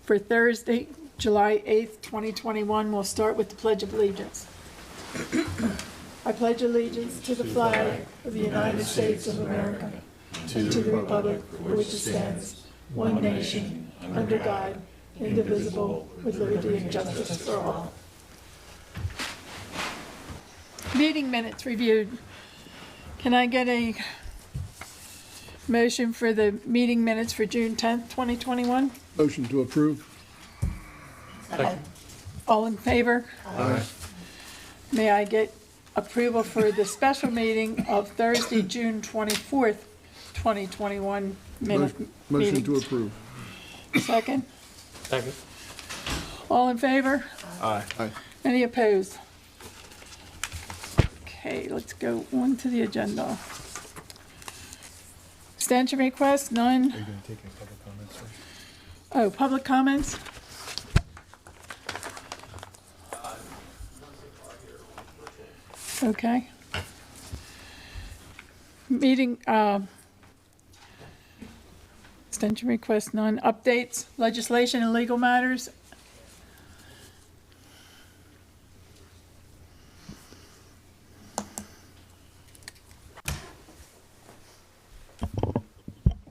for Thursday, July 8th, 2021. We'll start with the Pledge of Allegiance. I pledge allegiance to the flag of the United States of America and to the republic for which it stands, one nation, under God, indivisible, with liberty and justice for all. Meeting minutes reviewed. Can I get a motion for the meeting minutes for June 10th, 2021? Motion to approve. All in favor? Aye. May I get approval for the special meeting of Thursday, June 24th, 2021 Motion meeting? to approve. Second? Second. All in favor? Aye. Aye. Any opposed? Okay, let's go on to the agenda. Extension request, none. Are you going to take any public comments first? Oh, public comments? Okay. Meeting, extension request, none. Updates, legislation and legal matters?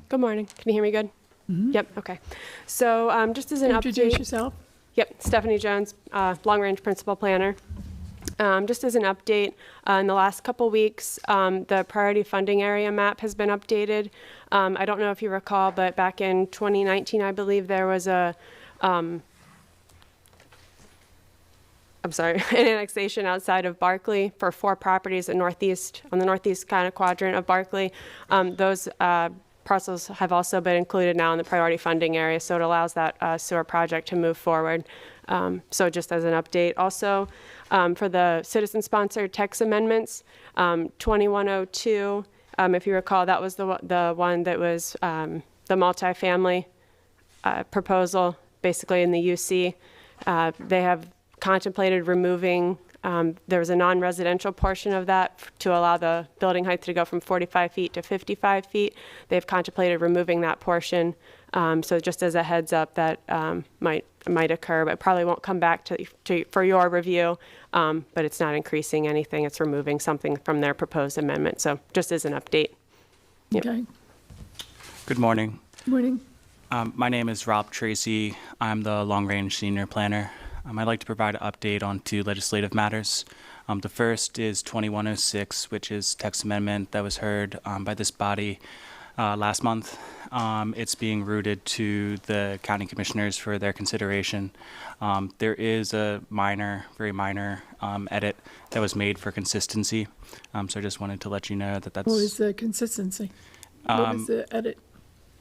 Good morning. Can you hear me good? Yep, okay. So just as an Introduce update. yourself. Yep, Stephanie Jones, Long Range Principal Planner. Just as an update, in the last couple weeks, the priority funding area map has been updated. I don't know if you recall, but back in 2019, I believe there was an annexation outside of Barkley for 4 properties on the northeast kind of quadrant of Barkley. Those parcels have also been included now in the priority funding area, so it allows that sewer project to move forward. So just as an update. Also, for the citizen-sponsored text amendments, 2102, if you recall, that was the one that was the multifamily proposal, basically in the UC. They have contemplated removing, there was a non-residential portion of that to allow the building height to go from 45 feet to 55 feet. They've contemplated removing that portion. So just as a heads up, that might occur, but probably won't come back for your review. But it's not increasing anything; it's removing something from their proposed amendment. So just as an update. Yep. Okay. Good morning. Morning. My name is Rob Tracy. I'm the Long Range Senior Planner. I'd like to provide an update on 2 legislative matters. The first is 2106, which is text amendment that was heard by this body last month. It's being routed to the county commissioners for their consideration. There is a very minor edit that was made for consistency. So I just wanted to let you know that that's... What was the consistency? What was the edit?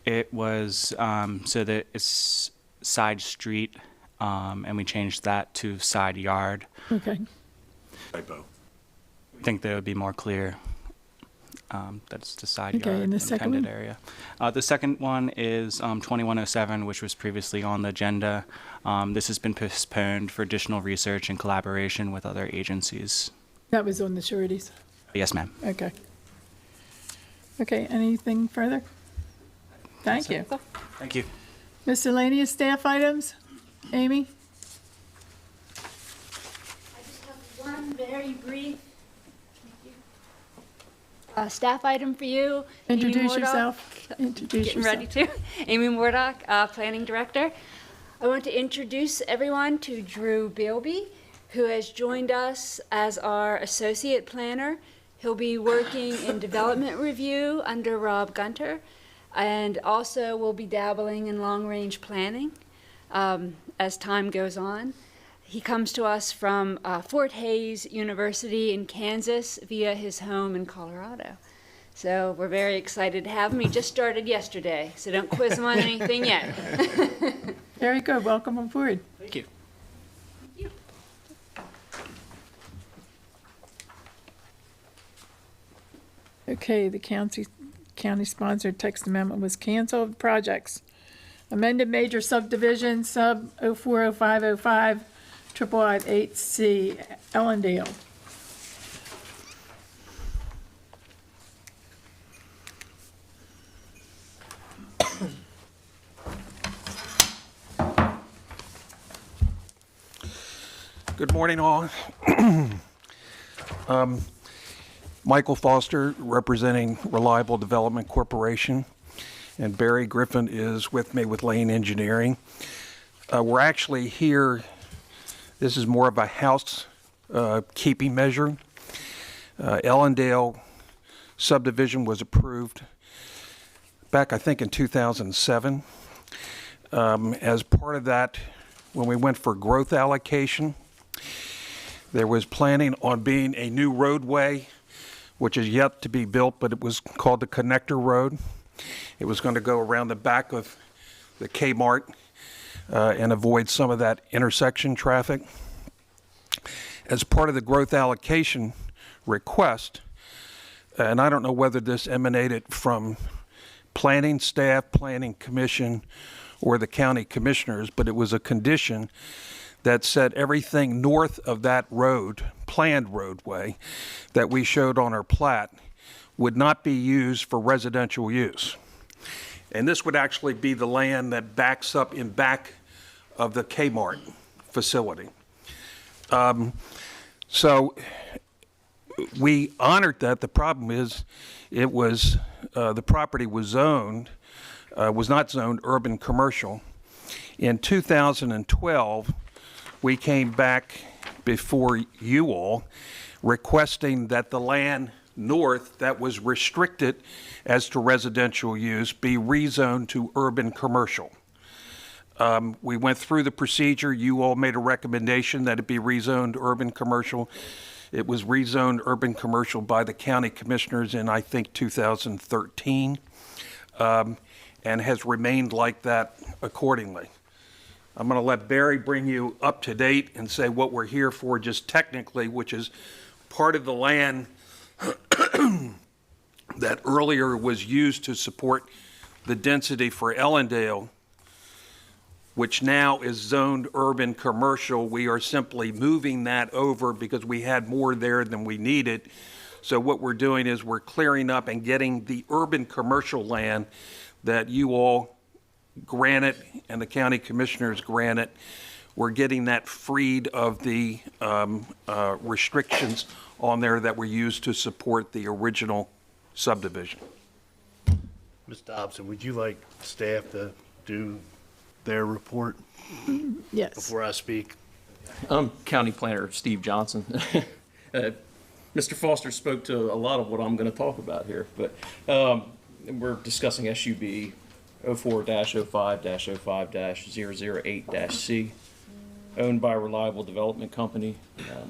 It was so that it's side street, and we changed that to side yard. Okay. Typo. I think that would be more clear. That's the side Okay, yard and the second intended one? area. The second one is 2107, which was previously on the agenda. This has been postponed for additional research and collaboration with other agencies. That was on the sureties. Yes, ma'am. Okay. Okay, anything further? Thank you. Thank you. Miscellaneous staff items? Amy? I just have one very brief staff item for you. Amy Introduce Mordock. yourself. Introduce Getting yourself. ready to. Amy Mordock, Planning Director. I want to introduce everyone to Drew Bilby, who has joined us as our Associate Planner. He'll be working in development review under Rob Gunter, and also will be dabbling in long-range planning as time goes on. He comes to us from Fort Hays University in Kansas via his home in Colorado. So we're very excited to have him. He just started yesterday, so don't quiz him on anything yet. Very good. Welcome aboard. Thank you. Okay, the county-sponsored text amendment was canceled. Projects. Amended major subdivision, sub 040505, triple I 8C, Ellendale. Good morning, all. Michael Foster, representing Reliable Development Corporation, and Barry Griffin is with me with Lane Engineering. We're actually here, this is more of a house keeping measure. Ellendale subdivision was approved back, I think, in 2007. As part of that, when we went for growth allocation, there was planning on being a new roadway, which is yet to be built, but it was called the Connector Road. It was going to go around the back of the Kmart and avoid some of that intersection traffic. As part of the growth allocation request, and I don't know whether this emanated from planning staff, planning commission, or the county commissioners, but it was a condition that said everything north of that road, planned roadway, that we showed on our plat would not be used for residential use. And this would actually be the land that backs up in back of the Kmart facility. So we honored that. The problem is it was, the property was zoned, was not zoned urban commercial. In 2012, we came back before you all requesting that the land north that was restricted as to residential use be rezoned to urban commercial. We went through the procedure. You all made a recommendation that it be rezoned urban commercial. It was rezoned urban commercial by the county commissioners in, I think, 2013, and has remained like that accordingly. I'm going to let Barry bring you up to date and say what we're here for just technically, which is part of the land that earlier was used to support the density for Ellendale, which now is zoned urban commercial. We are simply moving that over because we had more there than we needed. So what we're doing is we're clearing up and getting the urban commercial land that you all granted and the county commissioners granted. We're getting that freed of the restrictions on there that were used to support the original subdivision. Ms. Dobson, would you like staff to do their report Yes. before I speak? I'm County Planner Steve Johnson. Mr. Foster spoke to a lot of what I'm going to talk about here, but we're discussing SUB 04-05-05-008-C, owned by Reliable Development Company,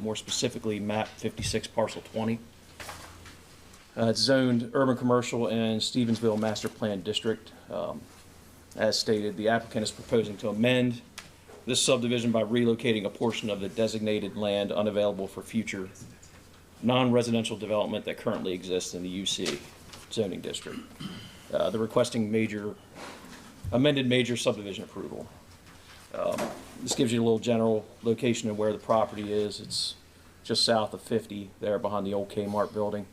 more specifically map 56 parcel 20. It's zoned urban commercial and Stevensville Master Plan District. As stated, the applicant is proposing to amend this subdivision by relocating a portion of the designated land unavailable for future non-residential development that currently exists in the UC zoning district. They're requesting amended major subdivision approval. This gives you a little general location of where the property is. It's just south of 50 there behind the old Kmart building.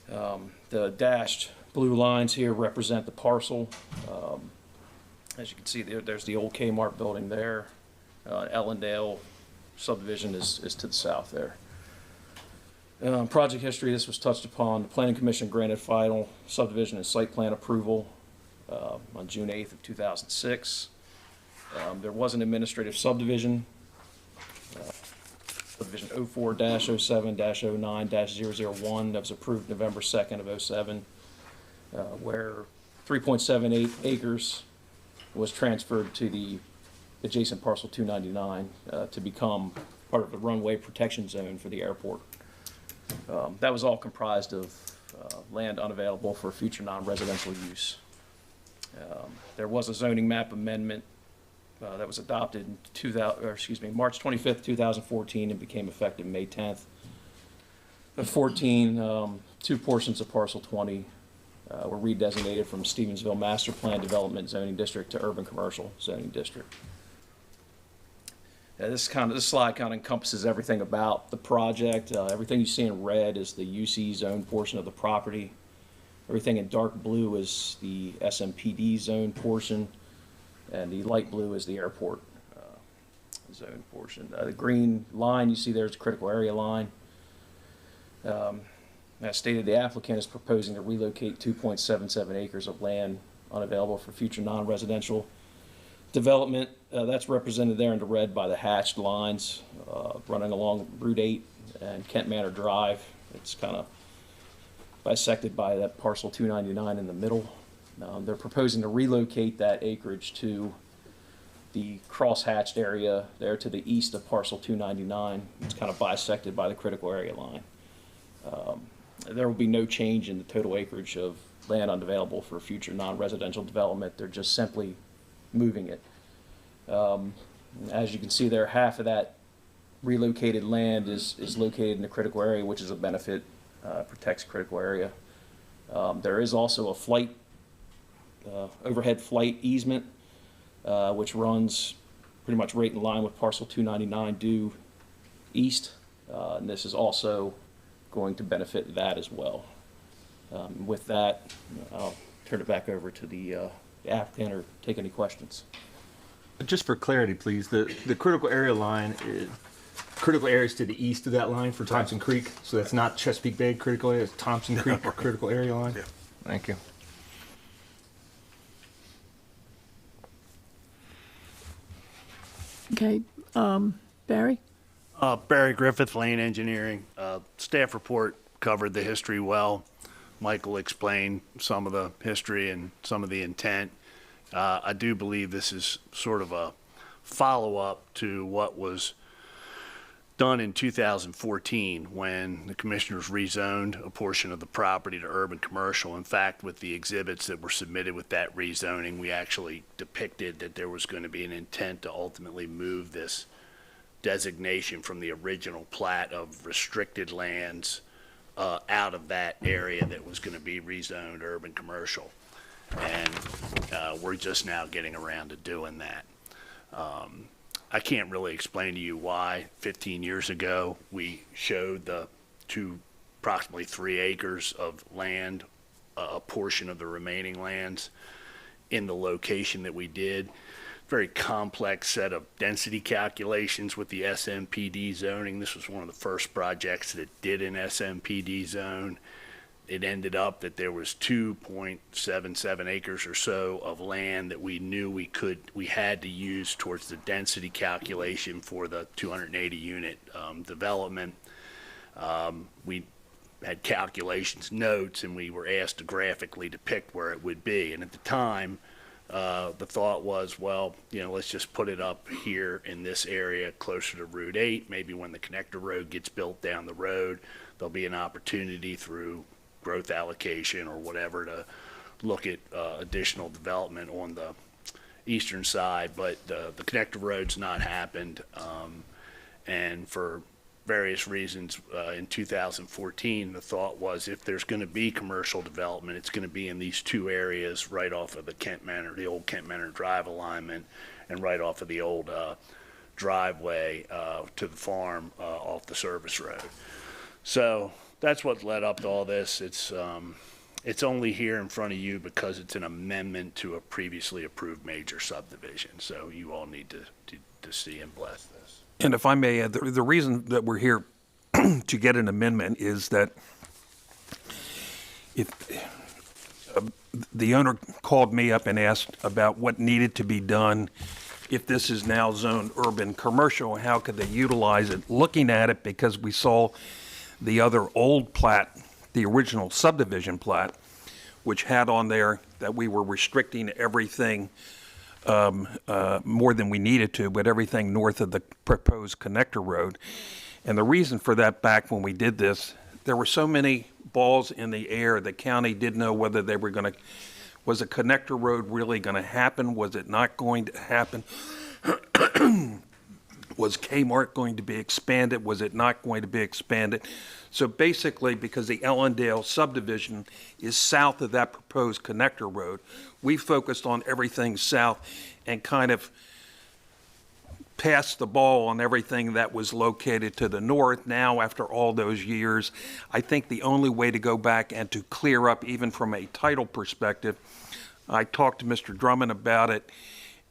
The dashed blue lines here represent the parcel. As you can see there's the old Kmart building there. Ellendale subdivision is to the south there. Project history, this was touched upon. The Planning Commission granted final subdivision and site plan approval on June 8th of 2006. There was an administrative subdivision, subdivision 04-07-09-001 that was approved November 2nd of 07, where 3.78 acres was transferred to the adjacent parcel 299 to become part of the runway protection zone for the airport. That was all comprised of land unavailable for future non-residential use. There was a zoning map amendment that was adopted in March 25th, 2014 and became effective May 10th of 14. Two portions of parcel 20 were redesignated from Stevensville Master Plan Development Zoning District to Urban Commercial Zoning District. This slide kind of encompasses everything about the project. Everything you see in red is the UC zone portion of the property. Everything in dark blue is the SMPD zone portion, and the light blue is the airport. zone portion. The green line you see there is a critical area line. As stated, the applicant is proposing to relocate 2.77 acres of land unavailable for future non-residential development. That's represented there in the red by the hatched lines running along Route 8 and Kent Manor Drive. It's kind of bisected by that parcel 299 in the middle. They're proposing to relocate that acreage to the cross-hatched area there to the east of parcel 299. It's kind of bisected by the critical area line. There will be no change in the total acreage of land unavailable for future non-residential development. They're just simply moving it. As you can see there, half of that relocated land is located in the critical area, which is a benefit, protects critical area. There is also a flight, overhead flight easement, which runs pretty much right in line with parcel 299 due east. And this is also going to benefit that as well. With that, I'll turn it back over to the applicant or take any questions. Just for clarity, please, the critical area line is, critical area is to the east of that line for Thompson Creek, so that's not Chesapeake Bay critical area, it's Thompson Creek critical area line? Yeah. Thank you. Okay, Barry? Barry Griffith, Lane Engineering. Staff report covered the history well. Michael explained some of the history and some of the intent. I do believe this is sort of a follow-up to what was done in 2014 when the commissioners rezoned a portion of the property to urban commercial. In fact, with the exhibits that were submitted with that rezoning, we actually depicted that there was going to be an intent to ultimately move this designation from the original plat of restricted lands out of that area that was going to be rezoned urban commercial. And we're just now getting around to doing that. I can't really explain to you why 15 years ago we showed the approximately 3 acres of land, a portion of the remaining lands in the location that we did. Very complex set of density calculations with the SMPD zoning. This was one of the first projects that did an SMPD zone. It ended up that there was 2.77 acres or so of land that we knew we had to use towards the density calculation for the 280 unit development. We had calculations notes and we were asked to graphically depict where it would be. And at the time, the thought was, well, let's just put it up here in this area closer to Route 8. Maybe when the connector road gets built down the road, there'll be an opportunity through growth allocation or whatever to look at additional development on the eastern side. But the connector road's not happened. And for various reasons, in 2014, the thought was if there's going to be commercial development, it's going to be in these 2 areas right off of the old Kent Manor Drive alignment and right off of the old driveway to the farm off the service road. So that's what led up to all this. It's only here in front of you because it's an amendment to a previously approved major subdivision. So you all need to see and bless this. And if I may add, the reason that we're here to get an amendment is that if the owner called me up and asked about what needed to be done if this is now zoned urban commercial, how could they utilize it? Looking at it, because we saw the other old plat, the original subdivision plat, which had on there that we were restricting everything more than we needed to, but everything north of the proposed connector road. And the reason for that, back when we did this, there were so many balls in the air, the county didn't know whether they were going to, was a connector road really going to happen? Was it not going to happen? Was Kmart going to be expanded? Was it not going to be expanded? So basically, because the Ellendale subdivision is south of that proposed connector road, we focused on everything south and kind of passed the ball on everything that was located to the north. Now, after all those years, I think the only way to go back and to clear up, even from a title perspective, I talked to Mr. Drummond about it,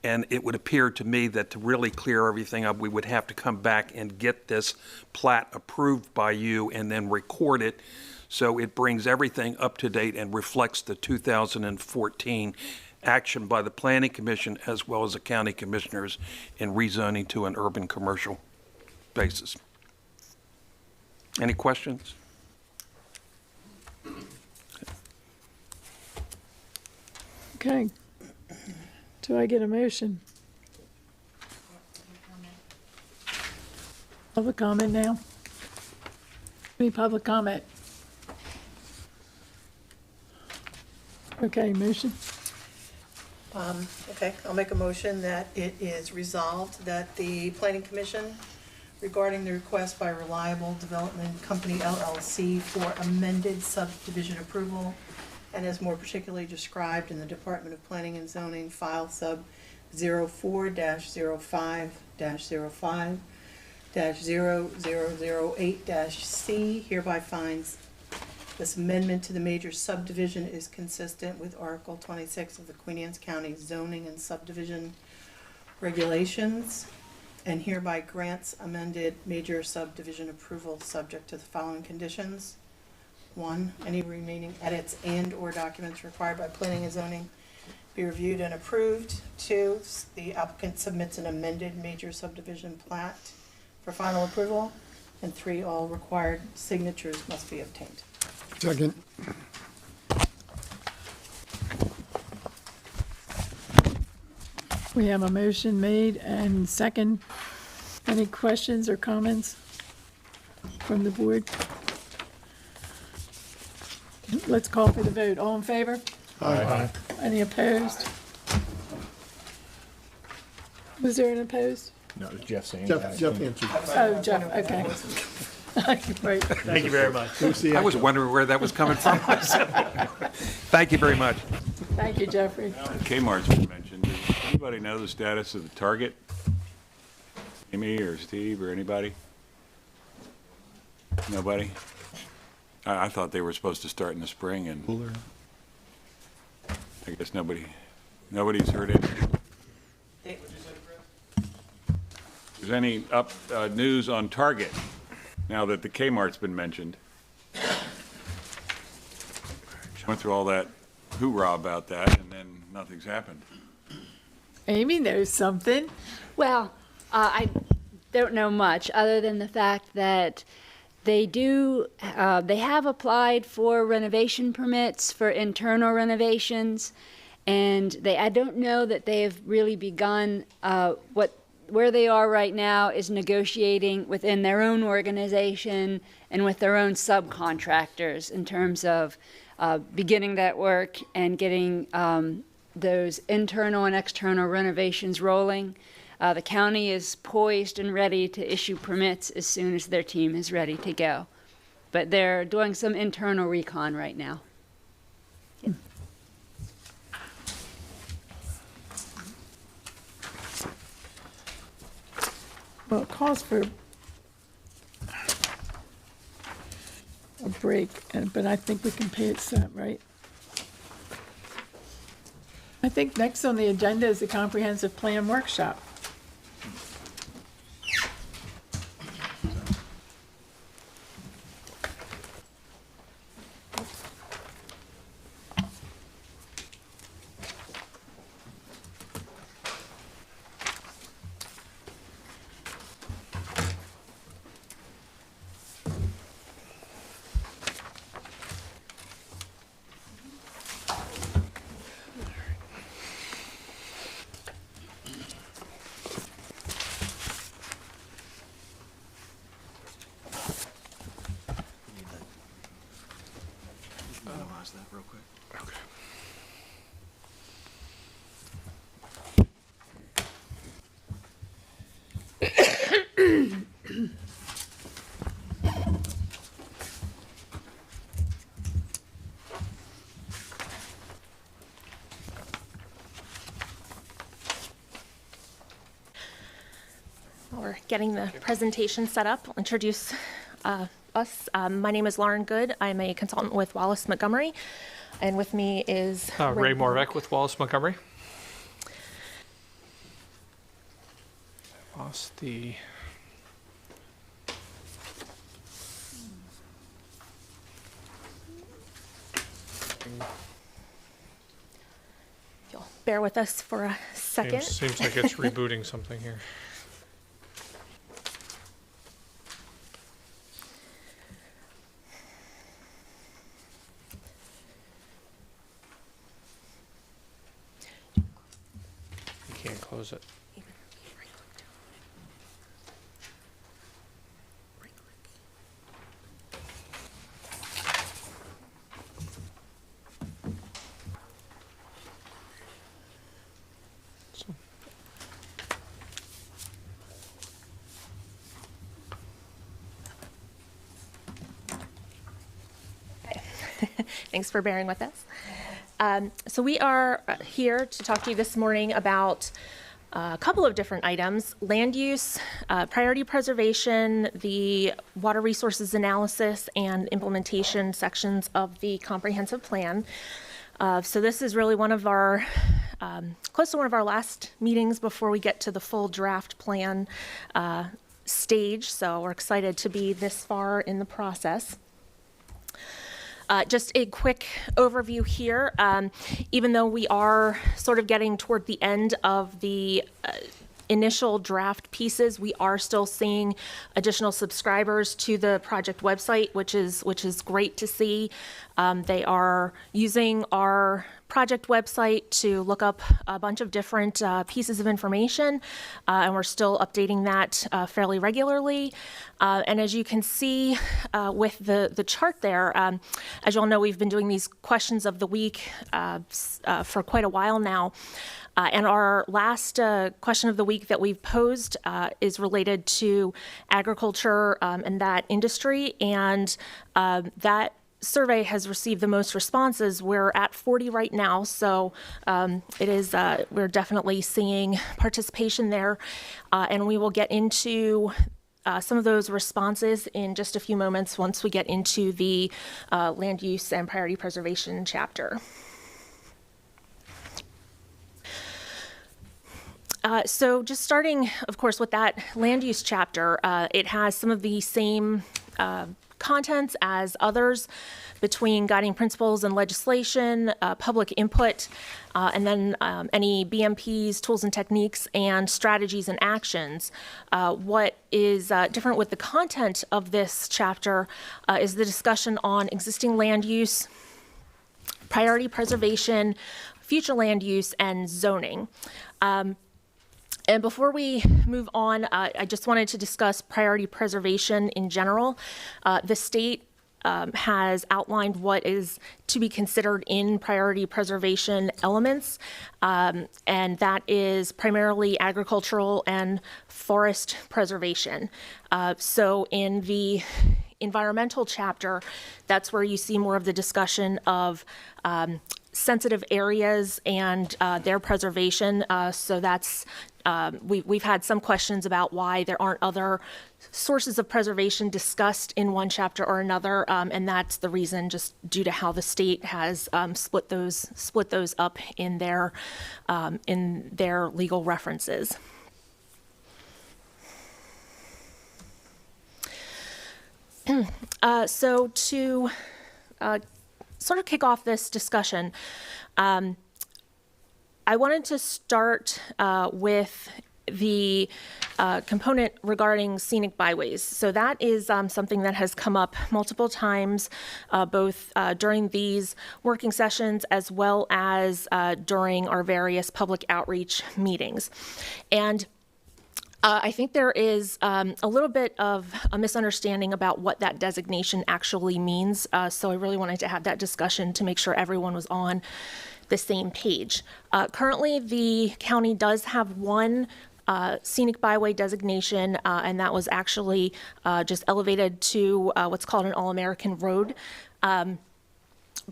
And it would appear to me that to really clear everything up, we would have to come back and get this plat approved by you and then record it so it brings everything up to date and reflects the 2014 action by the Planning Commission as well as the county commissioners in rezoning to an urban commercial basis. Any questions? Okay. Do I get a motion? Public comment now? Any public comment? Okay, motion? Okay, I'll make a motion that it is resolved that the Planning Commission regarding the request by Reliable Development Company LLC for amended subdivision approval and as more particularly described in the Department of Planning and Zoning file sub 04-05-05-0008-C hereby finds this amendment to the major subdivision is consistent with Article 26 of the Queen Anne's County zoning and subdivision regulations, and hereby grants amended major subdivision approval subject to the following conditions. 1, any remaining edits and/or documents required by planning and zoning be reviewed and approved. 2, the applicant submits an amended major subdivision plat for final approval. And 3, all required signatures must be obtained. Second. We have a motion made and second. Any questions or comments from the board? Let's call for the vote. All in favor? Aye. Any opposed? Was there an opposed? No, it was Jeff saying Jeff that. answered. Oh, Jeff, okay. Right. Thank you very much. I was wondering where that was coming from. Thank you very much. Thank you, Jeffrey. Kmart's been mentioned. Does anybody know the status of the Target? Amy or Steve or anybody? Nobody? I thought they were supposed to start in the spring and I guess nobody's heard it. Is any news on Target now that the Kmart's been mentioned? Went through all that hoorah about that and then nothing's happened. Amy knows something. Well, I don't know much other than the fact that they have applied for renovation permits for internal renovations, and I don't know that they have really begun. Where they are right now is negotiating within their own organization and with their own subcontractors in terms of beginning that work and getting those internal and external renovations rolling. The county is poised and ready to issue permits as soon as their team is ready to go. But they're doing some internal recon right now. Well, it calls for a break, but I think we can pay it set, right? I think next on the agenda is the comprehensive plan workshop. Analyze that real quick. Okay. We're getting the presentation set up. I'll introduce us. My name is Lauren Good. I'm a consultant with Wallace Montgomery, and with me is Ray Morbeck with Wallace Montgomery. Lost the. If you'll bear with us for a second. Seems like it's rebooting something here. You can't close it. Thanks for bearing with us. So we are here to talk to you this morning about a couple of different items: land use, priority preservation, the water resources analysis, and implementation sections of the comprehensive plan. So this is really one of our, close to one of our last meetings before we get to the full draft plan stage. So we're excited to be this far in the process. Just a quick overview here. Even though we are sort of getting toward the end of the initial draft pieces, we are still seeing additional subscribers to the project website, which is great to see. They are using our project website to look up a bunch of different pieces of information, and we're still updating that fairly regularly. And as you can see with the chart there, as you all know, we've been doing these questions of the week for quite a while now. And our last question of the week that we've posed is related to agriculture and that industry, and that survey has received the most responses. We're at 40 right now, so it is we're definitely seeing participation there, and we will get into some of those responses in just a few moments once we get into the land use and priority preservation chapter. So just starting, of course, with that land use chapter, it has some of the same contents as others between guiding principles and legislation, public input, and then any BMPs, tools and techniques, and strategies and actions. What is different with the content of this chapter is the discussion on existing land use, priority preservation, future land use, and zoning. And before we move on, I just wanted to discuss priority preservation in general. The state has outlined what is to be considered in priority preservation elements, and that is primarily agricultural and forest preservation. So in the environmental chapter, that's where you see more of the discussion of sensitive areas and their preservation. So that's we've had some questions about why there aren't other sources of preservation discussed in one chapter or another, and that's the reason, just due to how the state has split those up in their legal references. So to sort of kick off this discussion, I wanted to start with the component regarding scenic byways. So that is something that has come up multiple times, both during these working sessions as well as during our various public outreach meetings. And I think there is a little bit of a misunderstanding about what that designation actually means. So I really wanted to have that discussion to make sure everyone was on the same page. Currently, the county does have one scenic byway designation, and that was actually just elevated to what's called an All-American Road.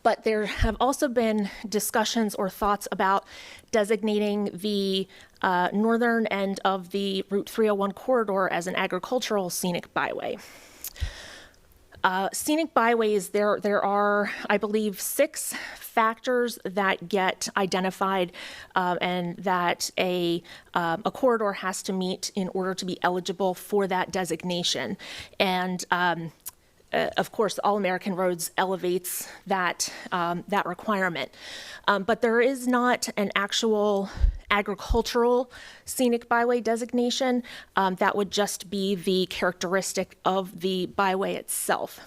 But there have also been discussions or thoughts about designating the northern end of the Route 301 corridor as an agricultural scenic byway. Scenic byways, there are, I believe, 6 factors that get identified and that a corridor has to meet in order to be eligible for that designation. And of course, All American Roads elevates that requirement. But there is not an actual agricultural scenic byway designation. That would just be the characteristic of the byway itself.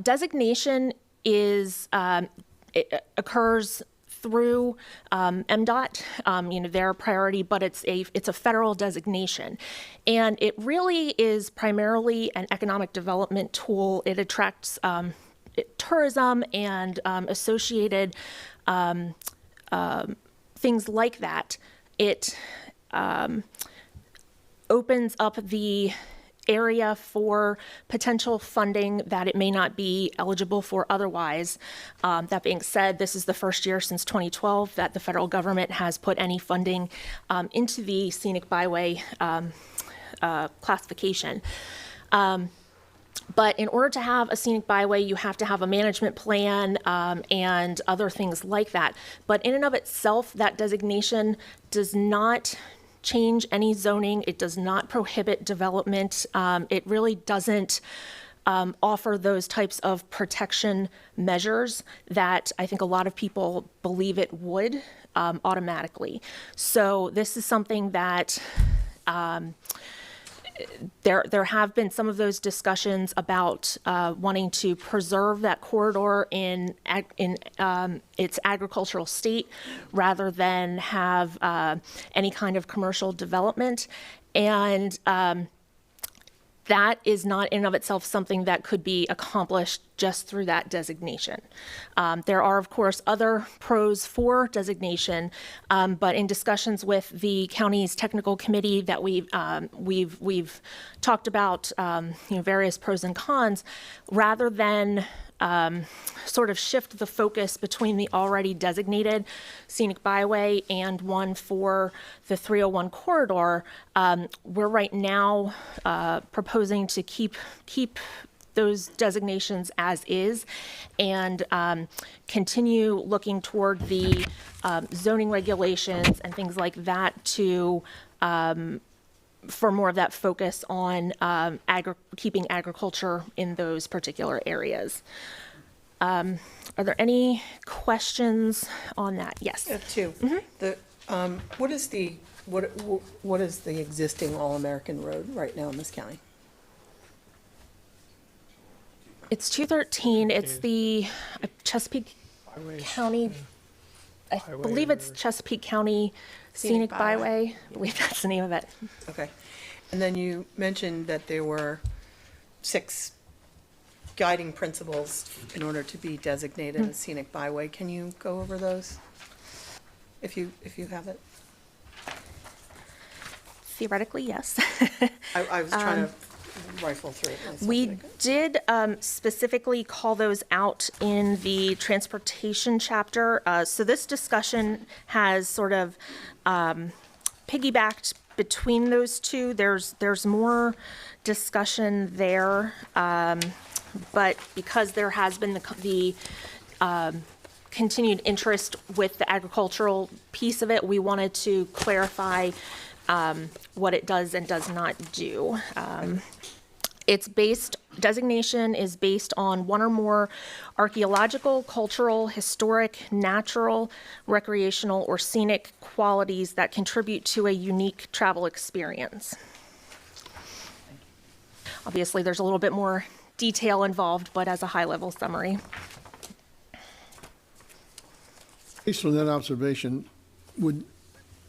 Designation is it occurs through MDOT, their priority, but it's a federal designation, and it really is primarily an economic development tool. It attracts tourism and associated things like that. It opens up the area for potential funding that it may not be eligible for otherwise. That being said, this is the first year since 2012 that the federal government has put any funding into the scenic byway classification. But in order to have a scenic byway, you have to have a management plan and other things like that. But in and of itself, that designation does not change any zoning. It does not prohibit development. It really doesn't offer those types of protection measures that I think a lot of people believe it would automatically. So this is something that there have been some of those discussions about wanting to preserve that corridor in its agricultural state rather than have any kind of commercial development. And that is not in and of itself something that could be accomplished just through that designation. There are, of course, other pros for designation, but in discussions with the county's technical committee that we've talked about, various pros and cons, rather than sort of shift the focus between the already designated scenic byway and one for the 301 corridor. We're right now proposing to keep those designations as is and continue looking toward the zoning regulations and things like that to for more of that focus on keeping agriculture in those particular areas. Are there any questions on that? Yes. I have 2. What is the existing All-American Road right now in this county? It's 213. It's the Chesapeake County. I believe it's Chesapeake County Scenic Byway. I believe that's the name of it. Okay. And then you mentioned that there were 6 guiding principles in order to be designated a scenic byway. Can you go over those if you have it? Theoretically, yes. I was trying to rifle through it. We did specifically call those out in the transportation chapter. So this discussion has sort of piggybacked between those two. There's more discussion there, but because there has been the continued interest with the agricultural piece of it, we wanted to clarify what it does and does not do. Designation is based on one or more archaeological, cultural, historic, natural, recreational, or scenic qualities that contribute to a unique travel experience. Obviously, there's a little bit more detail involved, but as a high-level summary. Based on that observation, would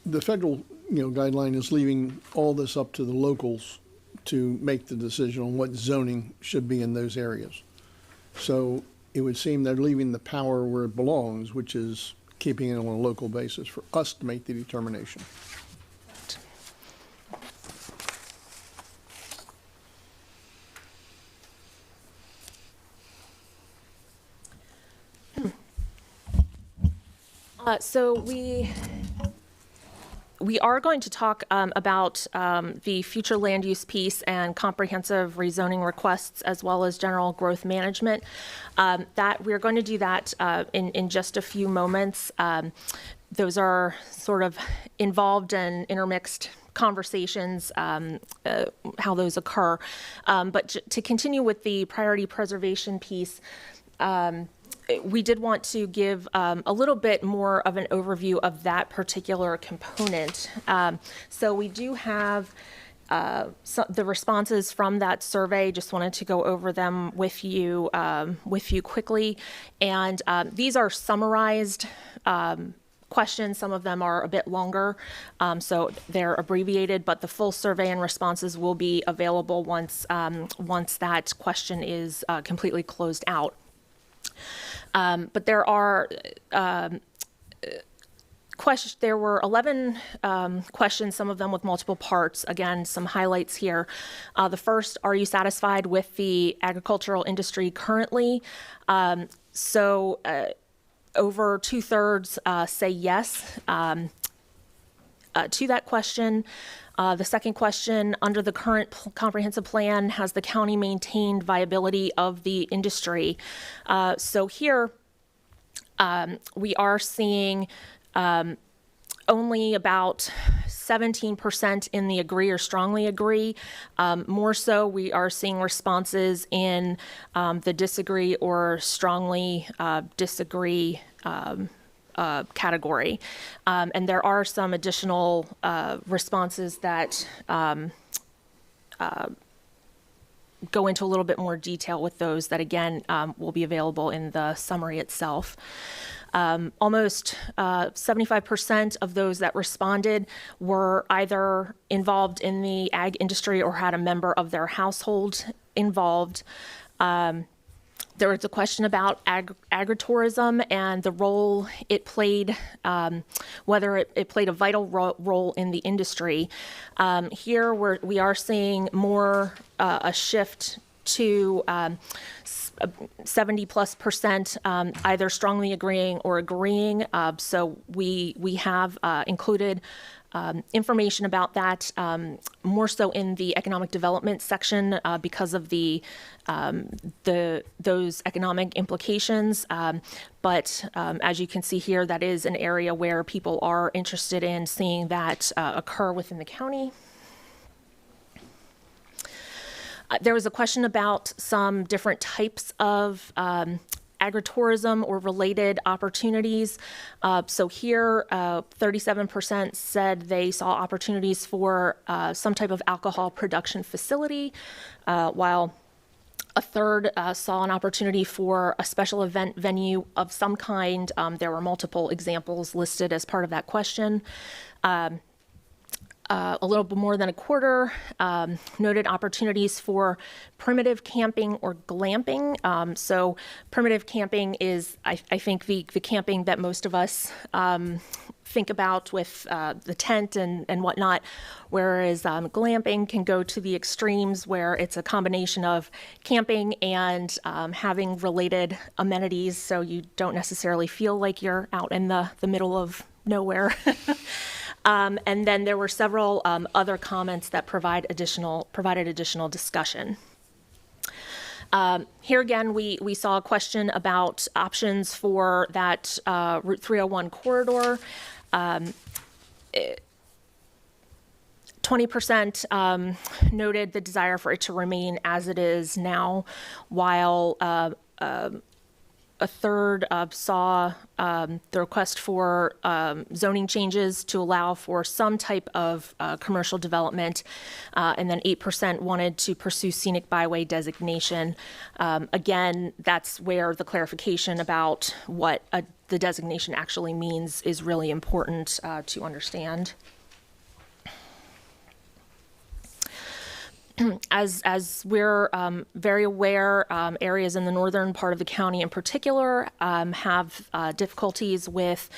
the federal guideline is leaving all this up to the locals to make the decision on what zoning should be in those areas. So it would seem they're leaving the power where it belongs, which is keeping it on a local basis for us to make the determination. So We are going to talk about the future land use piece and comprehensive rezoning requests, as well as general growth management. That we're going to do that in just a few moments. Those are sort of involved and intermixed conversations, how those occur. But to continue with the priority preservation piece, we did want to give a little bit more of an overview of that particular component. So we do have the responses from that survey. Just wanted to go over them with you quickly. And these are summarized questions. Some of them are a bit longer, so they're abbreviated, but the full survey and responses will be available once that question is completely closed out. But there are there were 11 questions, some of them with multiple parts. Again, some highlights here. The first, are you satisfied with the agricultural industry currently? So over 2/3 say yes to that question. The second question, under the current comprehensive plan, has the county maintained viability of the industry? So here we are seeing only about 17% in the agree or strongly agree. More so, we are seeing responses in the disagree or strongly disagree category. And there are some additional responses that go into a little bit more detail with those that, again, will be available in the summary itself. Almost 75% of those that responded were either involved in the ag industry or had a member of their household involved. There was a question about agritourism and the role it played, whether it played a vital role in the industry. Here we are seeing more a shift to 70+% either strongly agreeing or agreeing. So we have included information about that, more so in the economic development section because of those economic implications. But as you can see here, that is an area where people are interested in seeing that occur within the county. There was a question about some different types of agritourism or related opportunities. So here, 37% said they saw opportunities for some type of alcohol production facility, while a third saw an opportunity for a special event venue of some kind. There were multiple examples listed as part of that question. A little bit more than a quarter noted opportunities for primitive camping or glamping. So primitive camping is, I think, the camping that most of us think about with the tent and whatnot, whereas glamping can go to the extremes where it's a combination of camping and having related amenities, so you don't necessarily feel like you're out in the middle of nowhere. And then there were several other comments that provided additional discussion. Here again, we saw a question about options for that Route 301 corridor. 20% noted the desire for it to remain as it is now, while a third saw the request for zoning changes to allow for some type of commercial development, and then 8% wanted to pursue scenic byway designation. Again, that's where the clarification about what the designation actually means is really important to understand. As we're very aware, areas in the northern part of the county in particular have difficulties with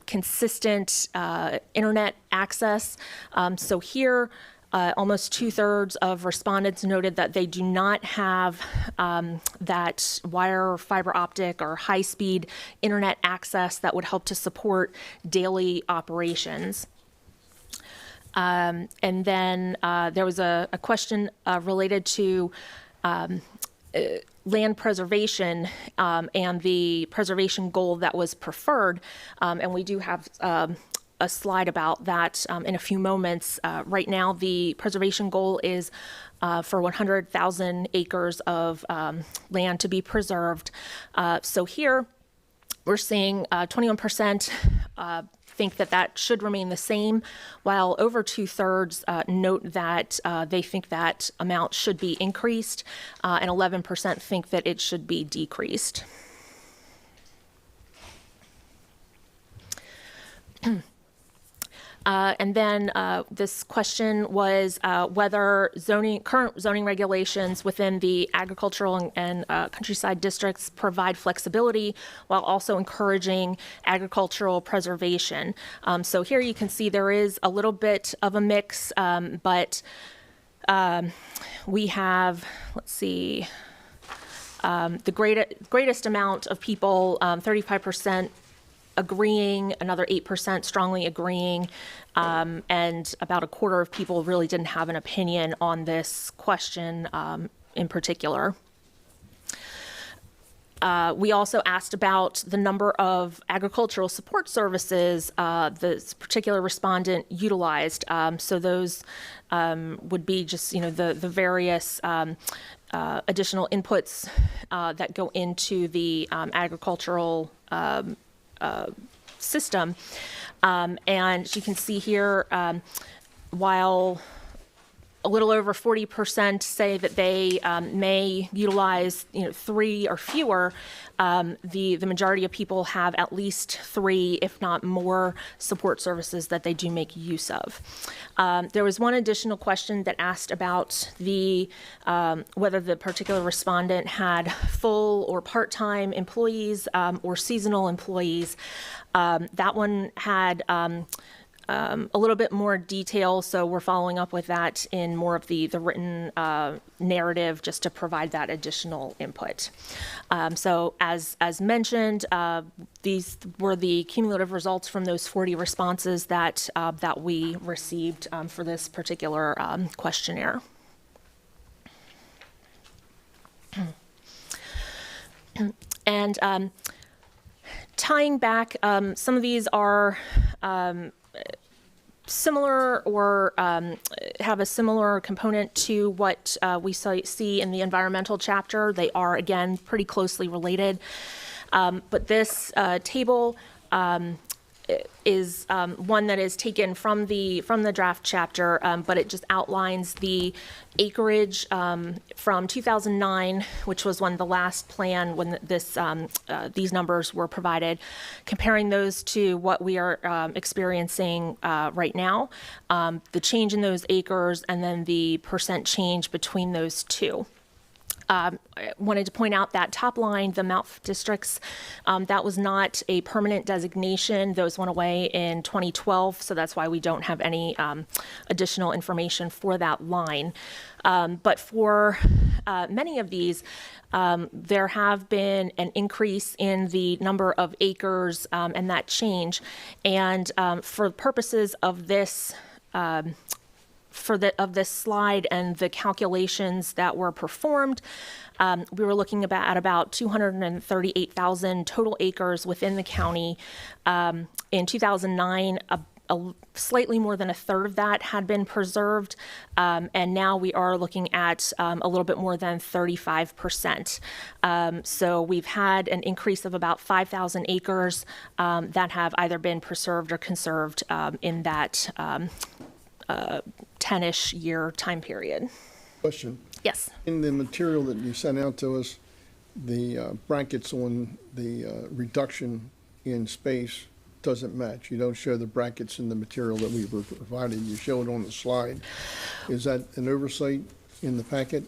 consistent internet access. So here, almost 2/3 of respondents noted that they do not have that wire, fiber optic, or high-speed internet access that would help to support daily operations. And then there was a question related to land preservation and the preservation goal that was preferred. And we do have a slide about that in a few moments. Right now, the preservation goal is for 100,000 acres of land to be preserved. So here, we're seeing 21% think that that should remain the same, while over 2/3 note that they think that amount should be increased, and 11% think that it should be decreased. And then this question was whether current zoning regulations within the agricultural and countryside districts provide flexibility while also encouraging agricultural preservation. So here you can see there is a little bit of a mix, but we have, let's see, the greatest amount of people, 35%, agreeing, another 8% strongly agreeing, and about a quarter of people really didn't have an opinion on this question in particular. We also asked about the number of agricultural support services this particular respondent utilized. So those would be just, the various additional inputs that go into the agricultural system. And you can see here, while a little over 40% say that they may utilize 3 or fewer, the majority of people have at least 3, if not more, support services that they do make use of. There was one additional question that asked about whether the particular respondent had full or part-time employees or seasonal employees. That one had a little bit more detail, so we're following up with that in more of the written narrative, just to provide that additional input. So as mentioned, these were the cumulative results from those 40 responses that we received for this particular questionnaire. And tying back, some of these are similar or have a similar component to what we see in the environmental chapter. They are, again, pretty closely related. But this table is one that is taken from the draft chapter, but it just outlines the acreage from 2009, which was when the last plan, when these numbers were provided, comparing those to what we are experiencing right now, the change in those acres, and then the percent change between those two. I wanted to point out that top line, the MALF districts, that was not a permanent designation. Those went away in 2012, so that's why we don't have any additional information for that line. But for many of these, there have been an increase in the number of acres and that change. And for purposes of this of this slide and the calculations that were performed, we were looking at about 238,000 total acres within the county. In 2009, slightly more than a third of that had been preserved, and now we are looking at a little bit more than 35%. So we've had an increase of about 5,000 acres that have either been preserved or conserved in that 10-ish year time period. Question. Yes. In the material that you sent out to us, the brackets on the reduction in space doesn't match. You don't show the brackets in the material that we were provided. You show it on the slide. Is that an oversight in the packet?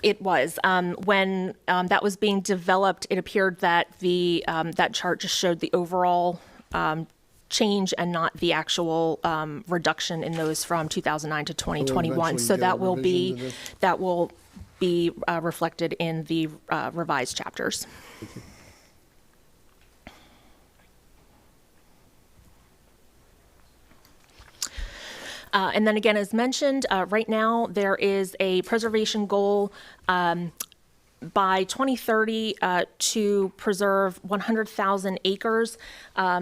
It was. When that was being developed, it appeared that that chart just showed the overall change and not the actual reduction in those from 2009 to 2021. So that will be reflected in the revised chapters. And then again, as mentioned, right now there is a preservation goal by 2030 to preserve 100,000 acres.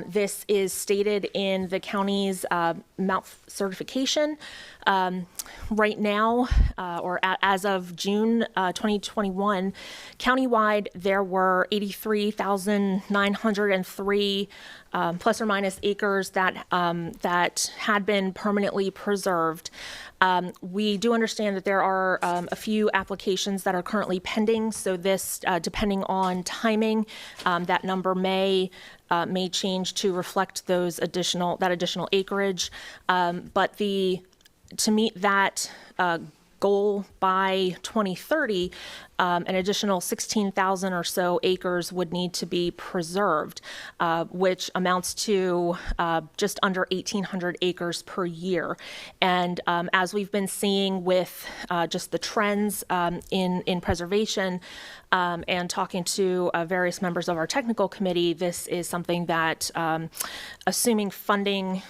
This is stated in the county's MAP certification. Right now, as of June 2021, countywide there were 83,903 plus or minus acres that had been permanently preserved. We do understand that there are a few applications that are currently pending, so this, depending on timing, that number may change to reflect that additional acreage. But to meet that goal by 2030, an additional 16,000 or so acres would need to be preserved, which amounts to just under 1,800 acres per year. And as we've been seeing with just the trends in preservation and talking to various members of our technical committee, this is something that, assuming funding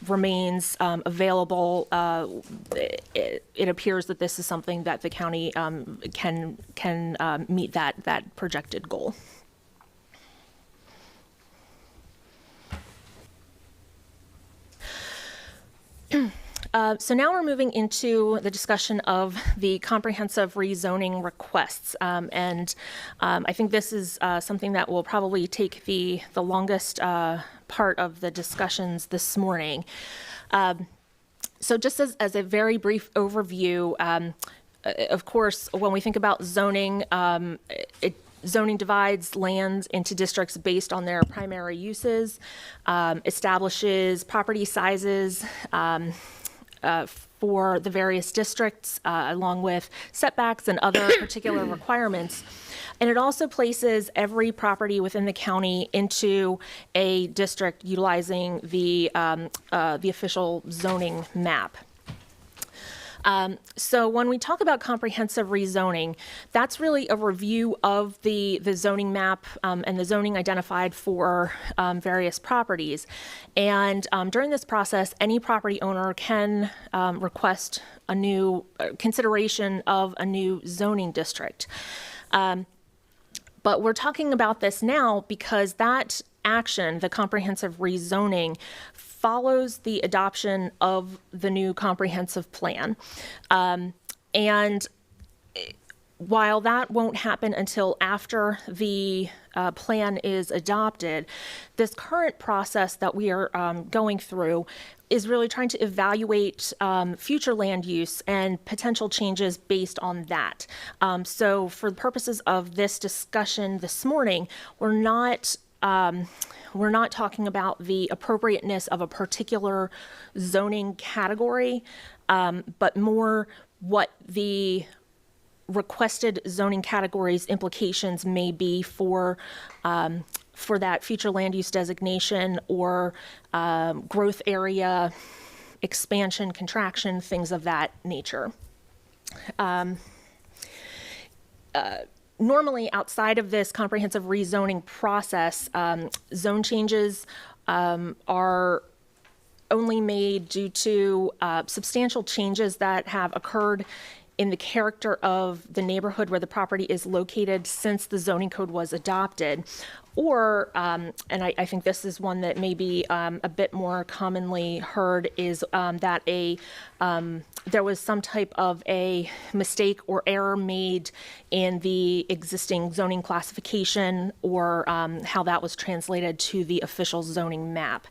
remains available, it appears that this is something that the county can meet that projected goal. So now we're moving into the discussion of the comprehensive rezoning requests. And I think this is something that will probably take the longest part of the discussions this morning. So just as a very brief overview, of course, when we think about zoning, zoning divides lands into districts based on their primary uses, establishes property sizes for the various districts, along with setbacks and other particular requirements. And it also places every property within the county into a district utilizing the official zoning map. So when we talk about comprehensive rezoning, that's really a review of the zoning map and the zoning identified for various properties. And during this process, any property owner can request a new consideration of a new zoning district. But we're talking about this now because that action, the comprehensive rezoning, follows the adoption of the new comprehensive plan. And while that won't happen until after the plan is adopted, this current process that we are going through is really trying to evaluate future land use and potential changes based on that. So for the purposes of this discussion this morning, we're not talking about the appropriateness of a particular zoning category, but more what the requested zoning categories implications may be for that future land use designation or growth area, expansion, contraction, things of that nature. Normally, outside of this comprehensive rezoning process, zone changes are only made due to substantial changes that have occurred in the character of the neighborhood where the property is located since the zoning code was adopted. Or, and I think this is one that may be a bit more commonly heard, is that there was some type of a mistake or error made in the existing zoning classification or how that was translated to the official zoning map.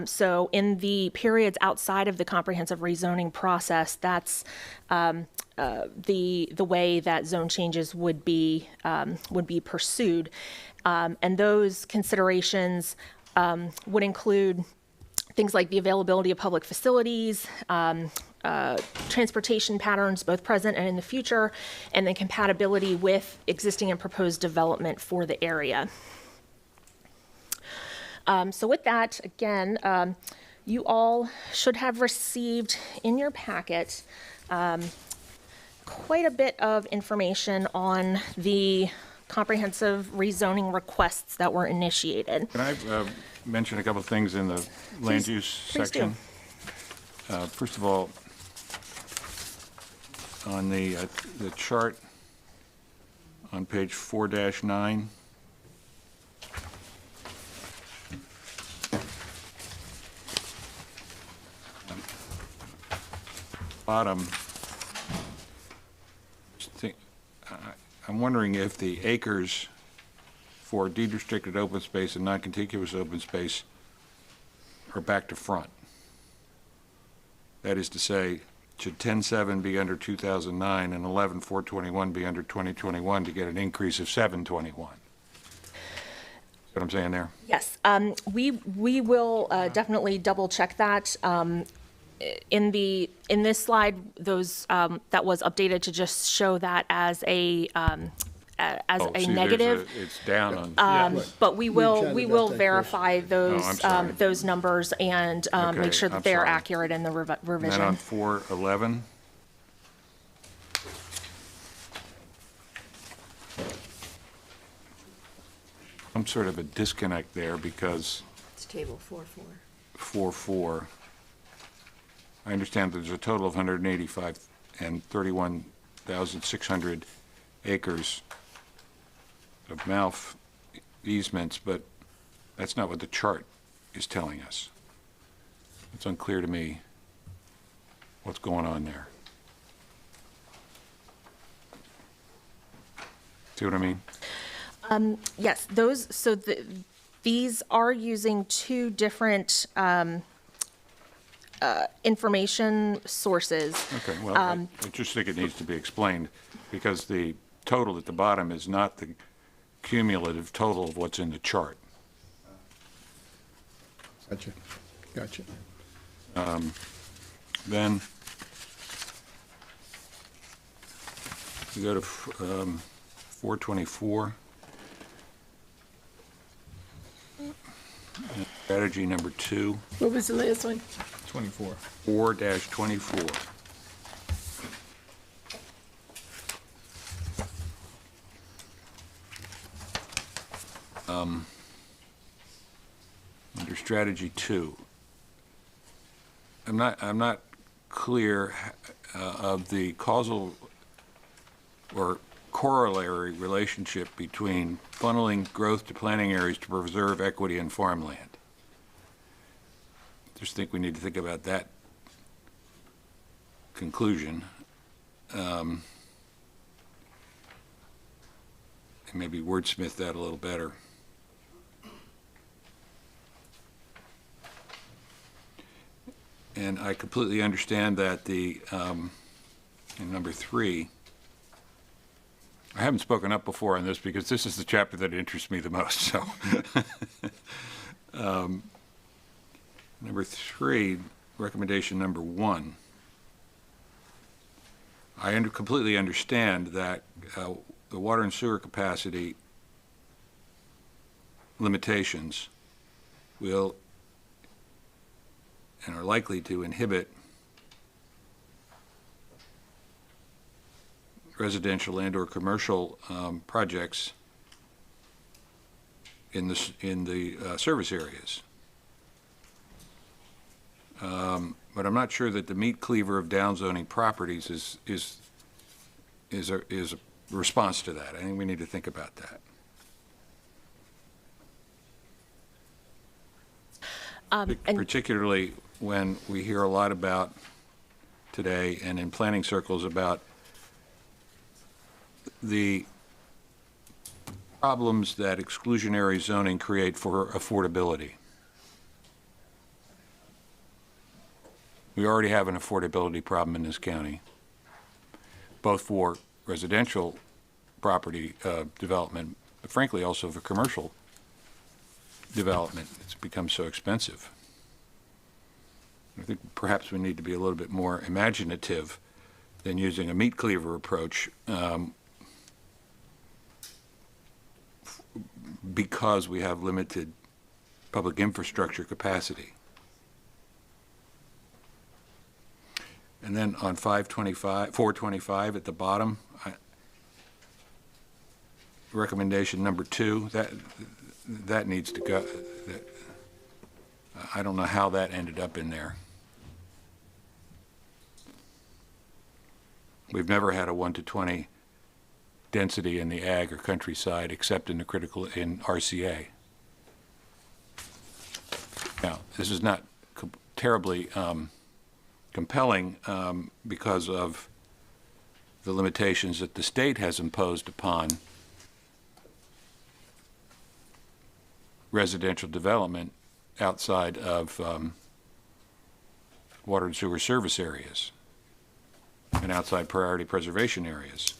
So in the periods outside of the comprehensive rezoning process, that's the way that zone changes would be pursued. And those considerations would include things like the availability of public facilities, transportation patterns, both present and in the future, and then compatibility with existing and proposed development for the area. So with that, again, you all should have received in your packet quite a bit of information on the comprehensive rezoning requests that were initiated. Can I mention a couple of things in the land use Please section? First of all, on the chart on page 4-9, bottom, I'm wondering if the acres for deed restricted open space and non-contiguous open space are back to front. That is to say, should 10.7 be under 2009 and 11.421 be under 2021 to get an increase of 721? What I'm saying there? Yes, we will definitely double check that. In this slide, those that was updated to just show that as a See, negative. it's down on. But we chatted will about that verify those I'm sorry. those numbers and Okay, make sure that I'm they're sorry. accurate in the And then revision. on 4.11, some sort of a disconnect there because It's table 4-4. 4.4, I understand there's a total of 185 and 31,600 acres of MALF easements, but that's not what the chart is telling us. It's unclear to me what's going on there. See what I mean? Yes, these are using two different information sources. Okay, well, I just think it needs to be explained because the total at the bottom is not the cumulative total of what's in the chart. Gotcha. Then we go to 424. Strategy number 2, What was the last one? 24. 4-24. Under strategy 2, I'm not clear of the causal or corollary relationship between funneling growth to planning areas to preserve equity in farmland. Just think we need to think about that conclusion. And maybe wordsmith that a little better. And I completely understand that in number 3, I haven't spoken up before on this because this is the chapter that interests me the most, so. Number 3, recommendation number 1. I completely understand that the water and sewer capacity limitations will and are likely to inhibit residential and/or commercial projects in the service areas. But I'm not sure that the meat cleaver of downzoning properties is a response to that. I think we need to think about that. Particularly when we hear a lot about today and in planning circles about the problems that exclusionary zoning create for affordability. We already have an affordability problem in this county, both for residential property development, but frankly also for commercial development. It's become so expensive. I think perhaps we need to be a little bit more imaginative than using a meat cleaver approach because we have limited public infrastructure capacity. And then on 425 at the bottom, recommendation number 2, that needs to go. I don't know how that ended up in there. We've never had a 1 to 20 density in the ag or countryside except in RCA. Now, this is not terribly compelling because of the limitations that the state has imposed upon residential development outside of water and sewer service areas and outside priority preservation areas.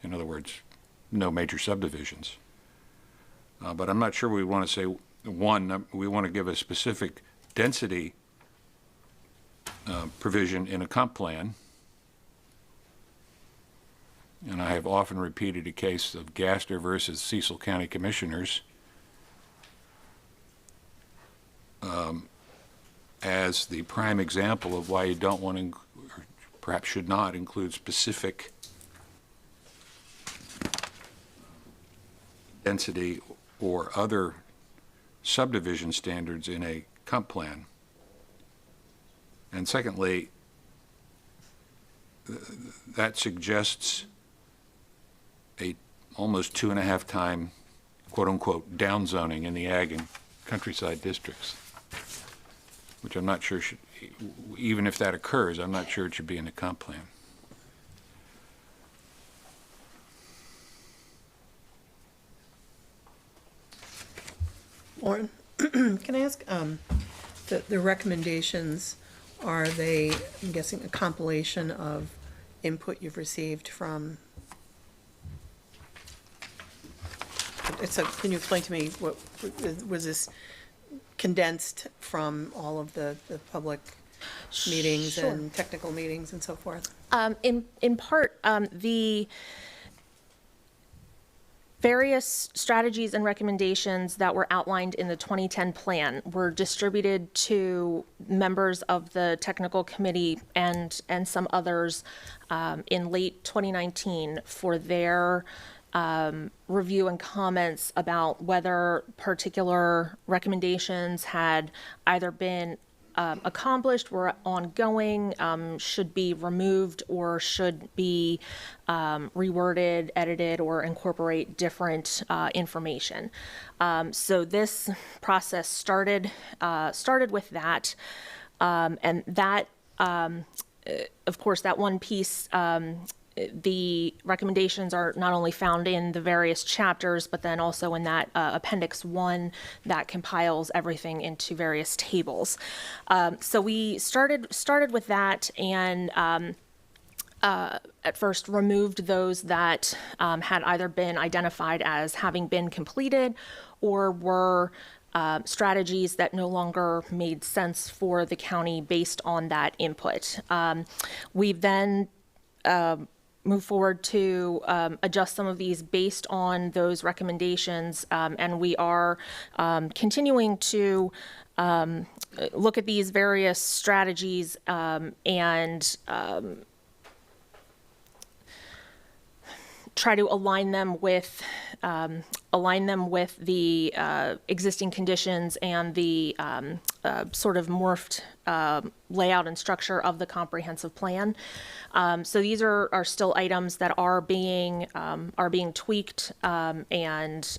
In other words, no major subdivisions. But I'm not sure we want to say we want to give a specific density provision in a comp plan. And I have often repeated a case of Gaster versus Cecil County Commissioners as the prime example of why you don't want to, or perhaps should not, include specific density or other subdivision standards in a comp plan. And secondly, that suggests a almost 2.5 time, quote unquote, downzoning in the ag and countryside districts, which I'm not sure should, even if that occurs, I'm not sure it should be in the comp plan. Lauren, can I ask, the recommendations, are they, I'm guessing, a compilation of input you've received from, can you explain to me, what, was this condensed from all of the public meetings Sure. and technical meetings and so forth? In part, the various strategies and recommendations that were outlined in the 2010 plan were distributed to members of the technical committee and some others in late 2019 for their review and comments about whether particular recommendations had either been accomplished, were ongoing, should be removed, or should be reworded, edited, or incorporate different information. So this process started with that, and that, of course, that one piece. The recommendations are not only found in the various chapters, but then also in that Appendix 1 that compiles everything into various tables. So we started with that, and at first removed those that had either been identified as having been completed or were strategies that no longer made sense for the county based on that input. We've then move forward to adjust some of these based on those recommendations, and we are continuing to look at these various strategies and try to align them with the existing conditions and the sort of morphed layout and structure of the comprehensive plan. So these are still items that are being tweaked, and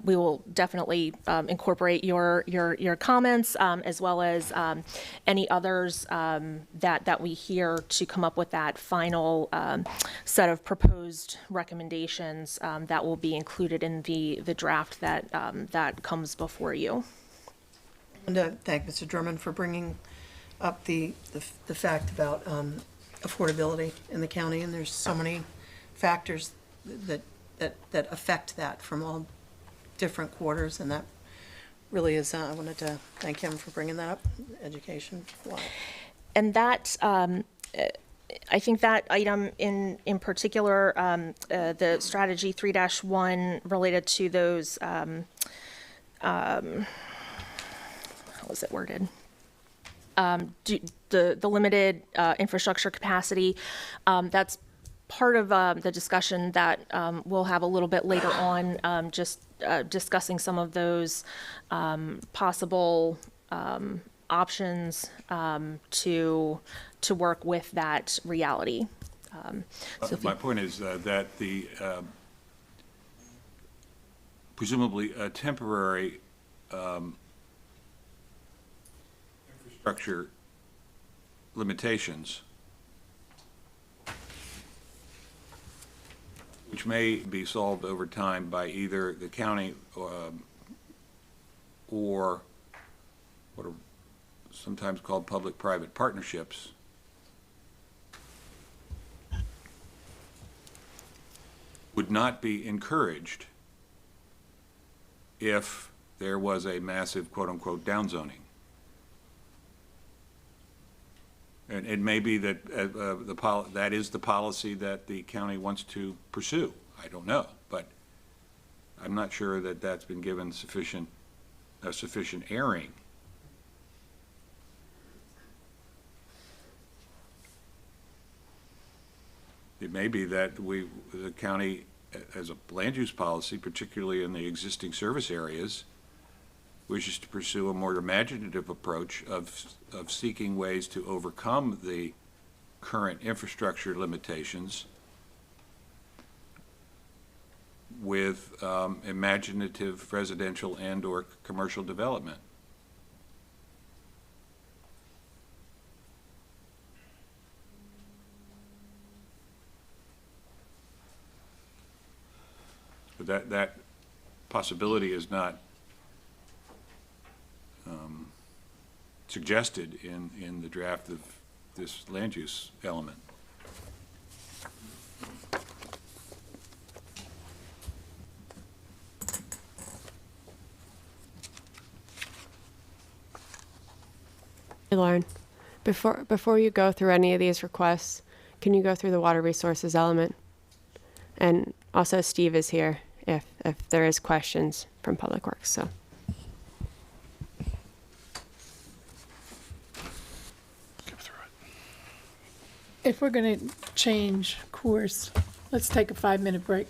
we will definitely incorporate your comments as well as any others that we hear to come up with that final set of proposed recommendations that will be included in the draft that comes before you. And thank Mr. Drummond for bringing up the fact about affordability in the county, and there's so many factors that affect that from all different quarters, and that really is, I wanted to thank him for bringing that up, education. Wow. And that, I think that item in particular, the strategy 3-1 related to those, how was it worded? The limited infrastructure capacity, that's part of the discussion that we'll have a little bit later on, just discussing some of those possible options to work with that reality. So if My point is that the presumably temporary infrastructure limitations, which may be solved over time by either the county or what are sometimes called public-private partnerships, would not be encouraged if there was a massive quote-unquote downzoning. And it may be that that is the policy that the county wants to pursue. I don't know, but I'm not sure that that's been given sufficient airing. It may be that the county, as a land use policy, particularly in the existing service areas, wishes to pursue a more imaginative approach of seeking ways to overcome the current infrastructure limitations with imaginative residential and/or commercial development. But that possibility is not suggested in the draft of this land use element. Hey, Lauren, before you go through any of these requests, can you go through the water resources element? And also Steve is here if there is questions from Public Works, so. If we're going to change course, let's take a 5-minute break.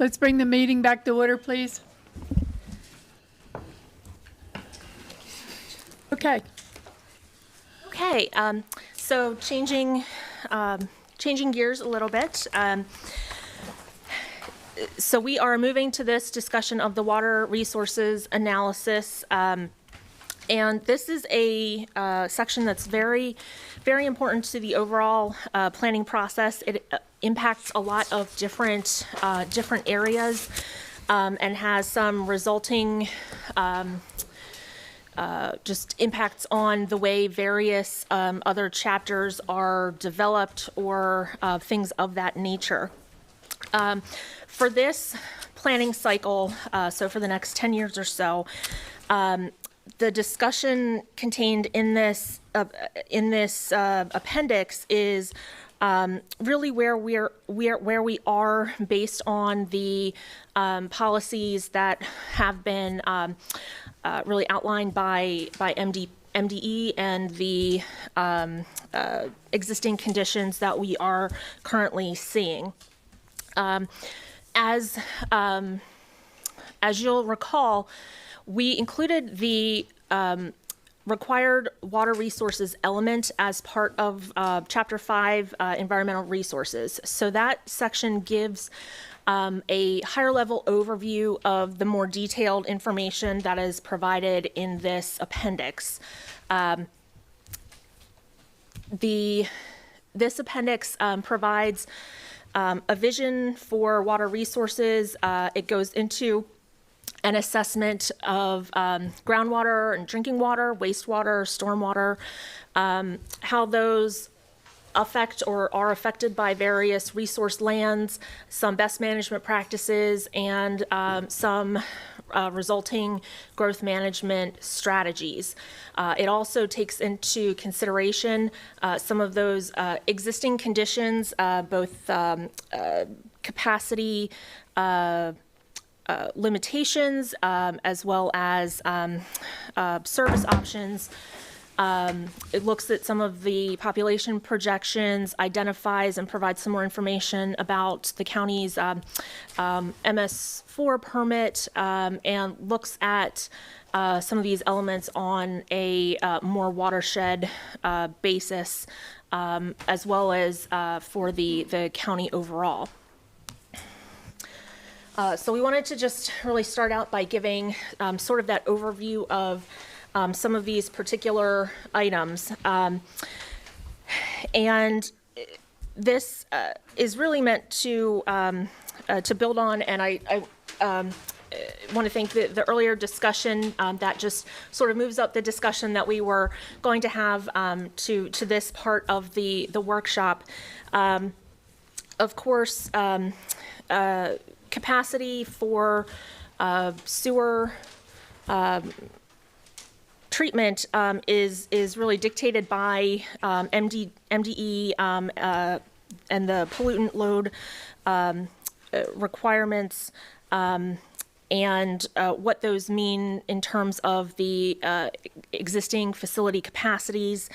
Let's bring the meeting back to order, please. Okay. Okay, so changing gears a little bit. So we are moving to this discussion of the water resources analysis. And this is a section that's very, very important to the overall planning process. It impacts a lot of different areas and has some resulting just impacts on the way various other chapters are developed or things of that nature. For this planning cycle, so for the next 10 years or so, the discussion contained in this appendix is really where we are based on the policies that have been really outlined by MDE and the existing conditions that we are currently seeing. As you'll recall, we included the required water resources element as part of Chapter 5, Environmental Resources. So that section gives a higher level overview of the more detailed information that is provided in this appendix. This appendix provides a vision for water resources. It goes into an assessment of groundwater and drinking water, wastewater, stormwater, how those affect or are affected by various resource lands, some best management practices, and some resulting growth management strategies. It also takes into consideration some of those existing conditions, both capacity limitations as well as service options. It looks at some of the population projections, identifies and provides some more information about the county's MS4 permit, and looks at some of these elements on a more watershed basis, as well as for the county overall. So we wanted to just really start out by giving sort of that overview of some of these particular items. And this is really meant to build on, and I want to thank the earlier discussion that just sort of moves up the discussion that we were going to have to this part of the workshop. Of course, capacity for sewer treatment is really dictated by MDE and the pollutant load requirements, and what those mean in terms of the existing facility capacities,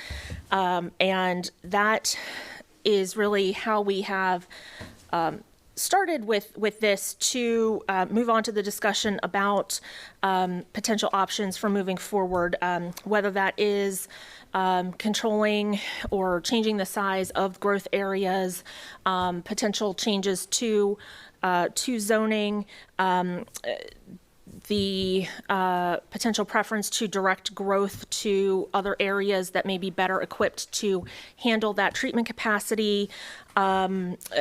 and that is really how we have started with this to move on to the discussion about potential options for moving forward, whether that is controlling or changing the size of growth areas, potential changes to zoning, the potential preference to direct growth to other areas that may be better equipped to handle that treatment capacity,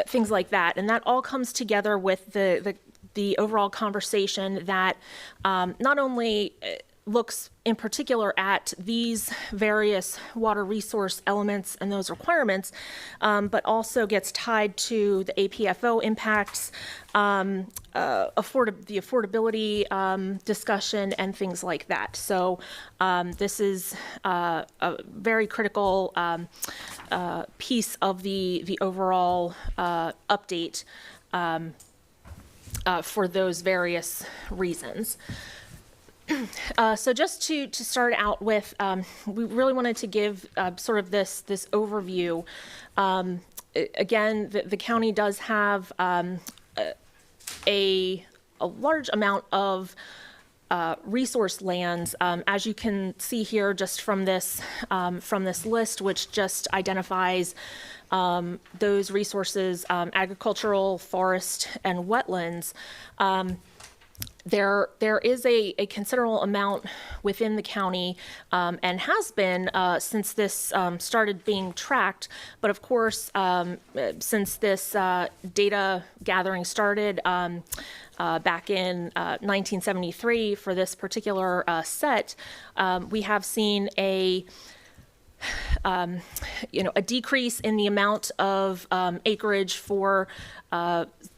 things like that. And that all comes together with the overall conversation that not only looks in particular at these various water resource elements and those requirements, but also gets tied to the APFO impacts, the affordability discussion, and things like that. So this is a very critical piece of the overall update for those various reasons. So just to start out with, we really wanted to give sort of this overview. Again, the county does have a large amount of resource lands, as you can see here, just from this list, which just identifies those resources, agricultural, forest, and wetlands. There is a considerable amount within the county, and has been since this started being tracked. But of course, since this data gathering started back in 1973 for this particular set, we have seen a decrease in the amount of acreage for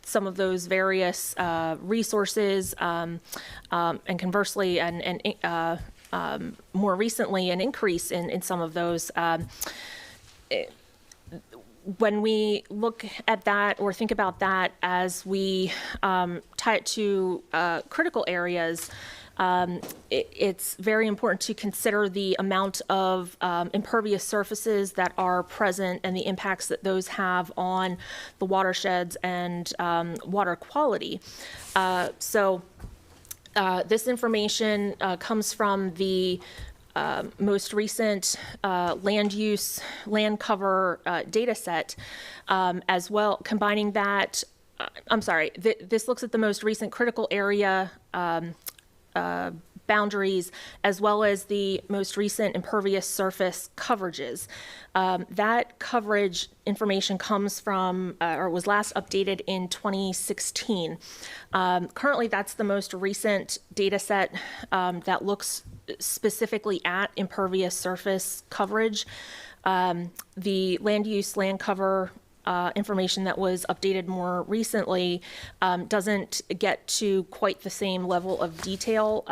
some of those various resources, and conversely, and more recently, an increase in some of those. When we look at that or think about that as we tie it to critical areas, it's very important to consider the amount of impervious surfaces that are present and the impacts that those have on the watersheds and water quality. So this information comes from the most recent land cover data set, as well, combining that, this looks at the most recent critical area boundaries, as well as the most recent impervious surface coverages. That coverage information comes from, or was last updated in 2016. Currently, that's the most recent data set that looks specifically at impervious surface coverage. The land cover information that was updated more recently doesn't get to quite the same level of detail,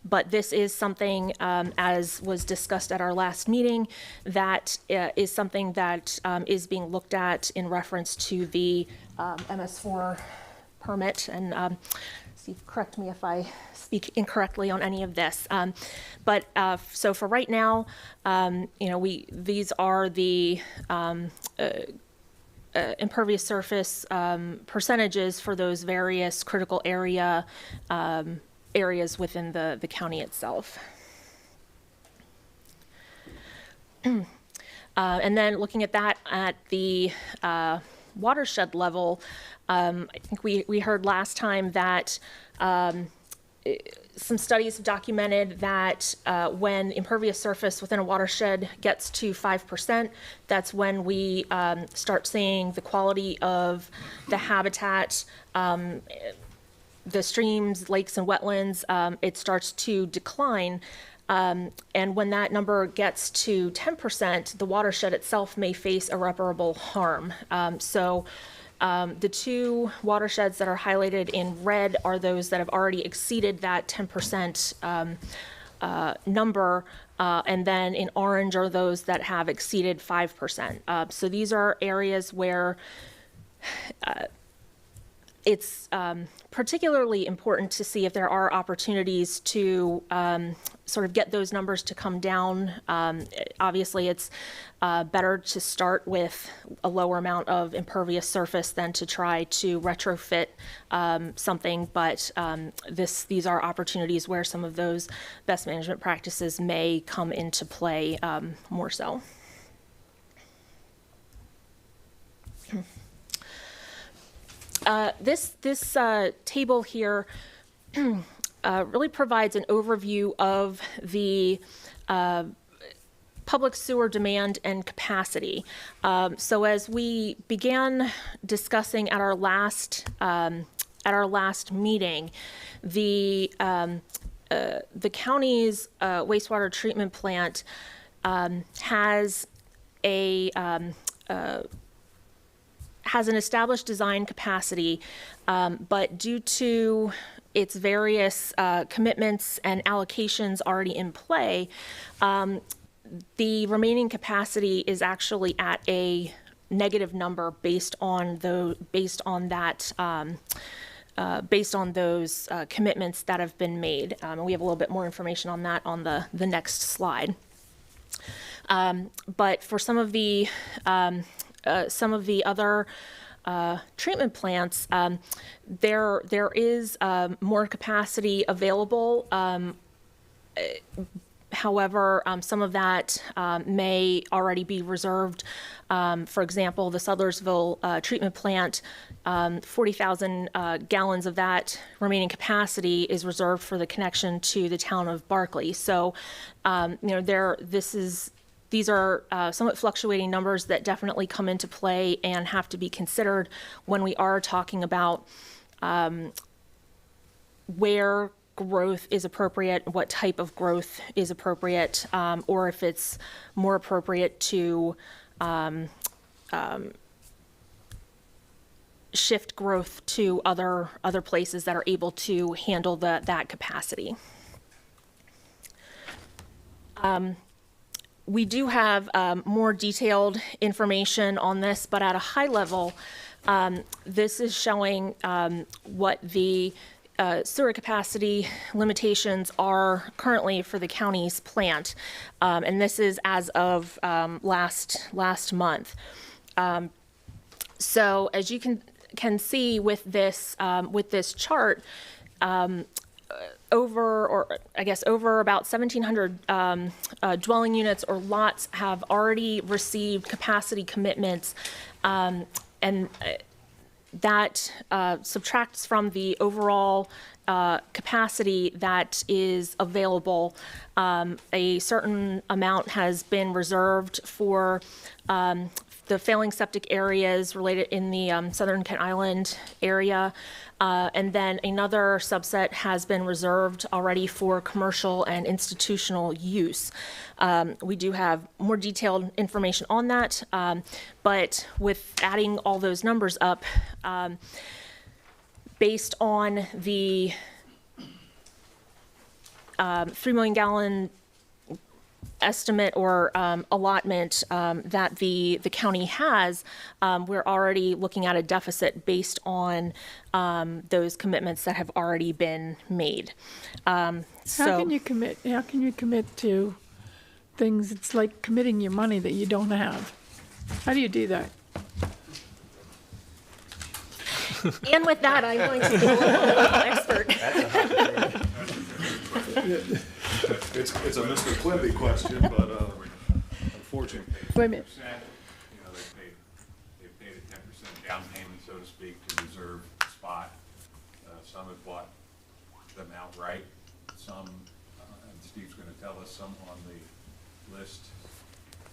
but this is something, as was discussed at our last meeting, that is something that is being looked at in reference to the MS4 permit. And Steve, correct me if I speak incorrectly on any of this. But so for right now, these are the impervious surface percentages for those various critical areas within the county itself. And then looking at that at the watershed level, I think we heard last time that some studies have documented that when impervious surface within a watershed gets to 5%, that's when we start seeing the quality of the habitat, the streams, lakes, and wetlands, it starts to decline. And when that number gets to 10%, the watershed itself may face irreparable harm. The two watersheds that are highlighted in red are those that have already exceeded that 10% number, and then in orange are those that have exceeded 5%. So these are areas where it's particularly important to see if there are opportunities to sort of get those numbers to come down. Obviously, it's better to start with a lower amount of impervious surface than to try to retrofit something, but these are opportunities where some of those best management practices may come into play more so. This table here really provides an overview of the public sewer demand and capacity. So as we began discussing at our last meeting, the county's wastewater treatment plant has an established design capacity, but due to its various commitments and allocations already in play, the remaining capacity is actually at a negative number based on those commitments that have been made. And we have a little bit more information on that on the next slide. But for some of the other treatment plants, there is more capacity available. However, some of that may already be reserved. For example, the Sudlersville treatment plant, 40,000 gallons of that remaining capacity is reserved for the connection to the town of Barkley. So, these are somewhat fluctuating numbers that definitely come into play and have to be considered when we are talking about where growth is appropriate, what type of growth is appropriate, or if it's more appropriate to shift growth to other places that are able to handle that capacity. We do have more detailed information on this, but at a high level, this is showing what the sewer capacity limitations are currently for the county's plant, and this is as of last month. So as you can see with this chart, over about 1,700 dwelling units or lots have already received capacity commitments, and that subtracts from the overall capacity that is available. A certain amount has been reserved for the failing septic areas related in the Southern Kent Island area. And then another subset has been reserved already for commercial and institutional use. We do have more detailed information on that, but with adding all those numbers up, based on the 3 million gallon estimate or allotment that the county has, we're already looking at a deficit based on those commitments that have already been made. How can you commit to things? It's like committing your money that you don't have. How do you do that? And with that, I'm going to be a local expert. It's a Mr. Quimby question, but unfortunately. Wait a minute. You know, they paid a 10% down payment, so to speak, to reserve the spot. Some have bought them outright. Some, and Steve's going to tell us, some on the list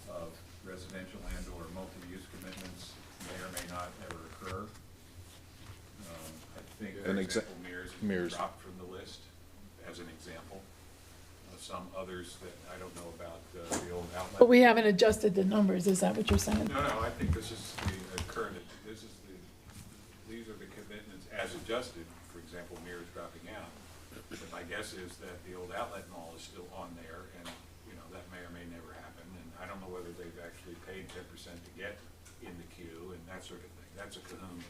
of residential and or multi-use commitments may or may not ever occur. I think, for example, Mears dropped from the list as an example. Some others that I don't know about the old outlet. But we haven't adjusted the numbers, is that what you're saying? No, I think this is the current, these are the commitments as adjusted. For example, Mears dropping out. But my guess is that the old outlet mall is still on there, and that may or may never happen. And I don't know whether they've actually paid 10% to get in the queue and that sort of thing. That's a cahoon.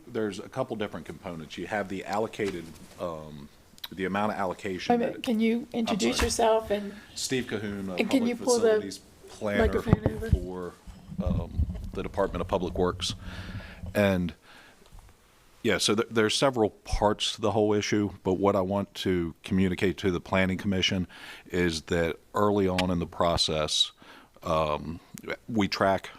There's a couple different components. You have the allocated, the amount of allocation. Wait a minute, can you introduce yourself and? Steve Cahoon, and can you pull the planner microphone over? for the Department of Public Works. And yeah, so there's several parts to the whole issue, but what I want to communicate to the Planning Commission is that early on in the process, we track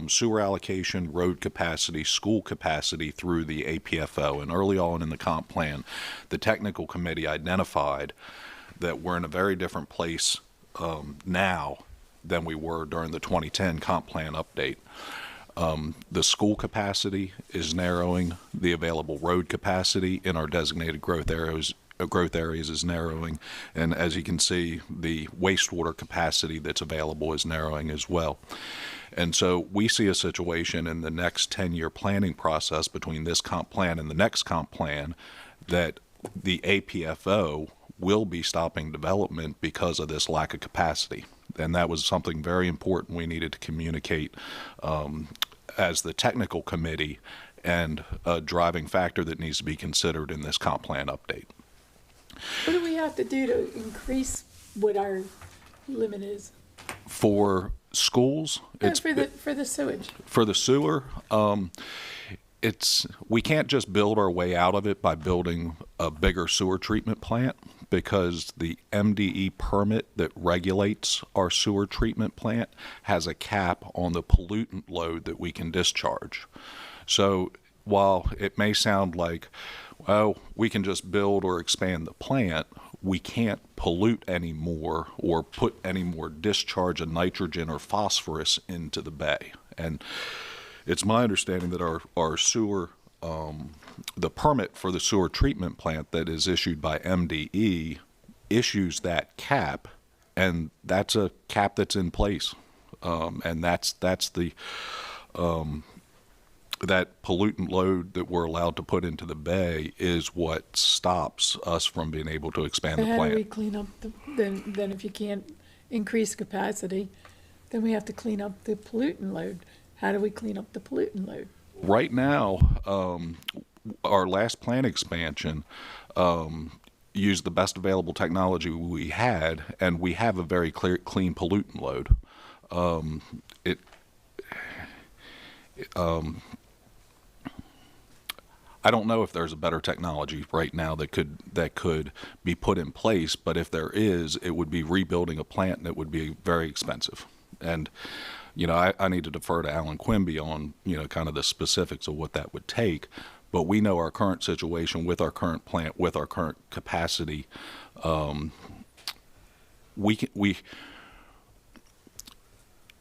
sewer allocation, road capacity, school capacity through the APFO. And early on in the comp plan, the technical committee identified that we're in a very different place now than we were during the 2010 comp plan update. The school capacity is narrowing. The available road capacity in our designated growth areas is narrowing. And as you can see, the wastewater capacity that's available is narrowing as well. And so we see a situation in the next 10-year planning process between this comp plan and the next comp plan that the APFO will be stopping development because of this lack of capacity. And that was something very important we needed to communicate as the technical committee and a driving factor that needs to be considered in this comp plan update. What do we have to do to increase what our limit is? For schools, it's For the sewage. for the sewer. We can't just build our way out of it by building a bigger sewer treatment plant, because the MDE permit that regulates our sewer treatment plant has a cap on the pollutant load that we can discharge. So while it may sound like, well, we can just build or expand the plant, we can't pollute anymore or put any more discharge of nitrogen or phosphorus into the bay. And it's my understanding that our sewer, the permit for the sewer treatment plant that is issued by MDE issues that cap, and that's a cap that's in place. And that's the that pollutant load that we're allowed to put into the bay is what stops us from being able to expand the How do we plant. clean up then if you can't increase capacity, then we have to clean up the pollutant load. How do we clean up the pollutant load? Right now, our last plant expansion used the best available technology we had, and we have a very clean pollutant load. I don't know if there's a better technology right now that could be put in place, but if there is, it would be rebuilding a plant, and it would be very expensive. And I need to defer to Alan Quimby on kind of the specifics of what that would take. But we know our current situation with our current plant, with our current capacity. We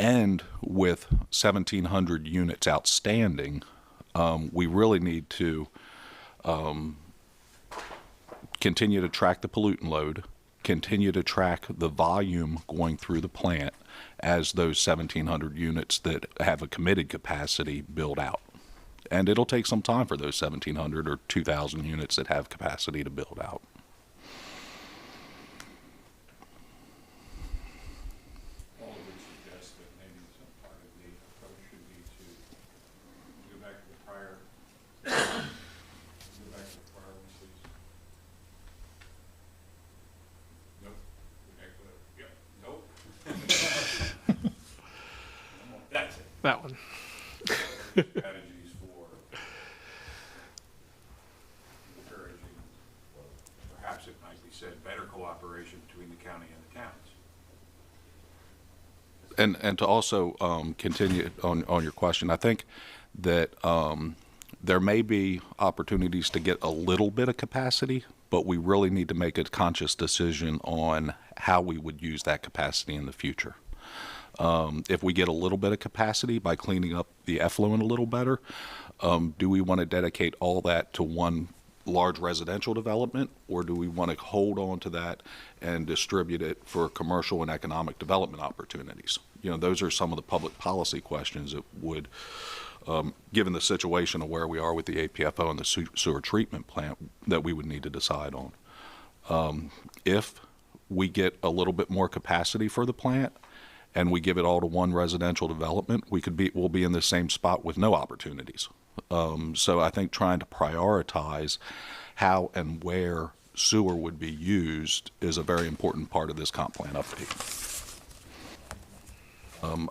end with 1,700 units outstanding. We really need to continue to track the pollutant load, continue to track the volume going through the plant as those 1,700 units that have a committed capacity build out. And it'll take some time for those 1,700 or 2,000 units that have capacity to build out. All of which suggests that maybe some part of the approach should be to go back to the prior ones, please. Nope. Yep. Nope. That's it. That one. Strategies for encouraging, well, perhaps it might be said, better cooperation between the county and the towns. And to also continue on your question, I think that there may be opportunities to get a little bit of capacity, but we really need to make a conscious decision on how we would use that capacity in the future. If we get a little bit of capacity by cleaning up the effluent a little better, do we want to dedicate all that to one large residential development, or do we want to hold on to that and distribute it for commercial and economic development opportunities? Those are some of the public policy questions that would, given the situation of where we are with the APFO and the sewer treatment plant, that we would need to decide on. If we get a little bit more capacity for the plant, and we give it all to one residential development, we'll be in the same spot with no opportunities. So I think trying to prioritize how and where sewer would be used is a very important part of this comp plan update.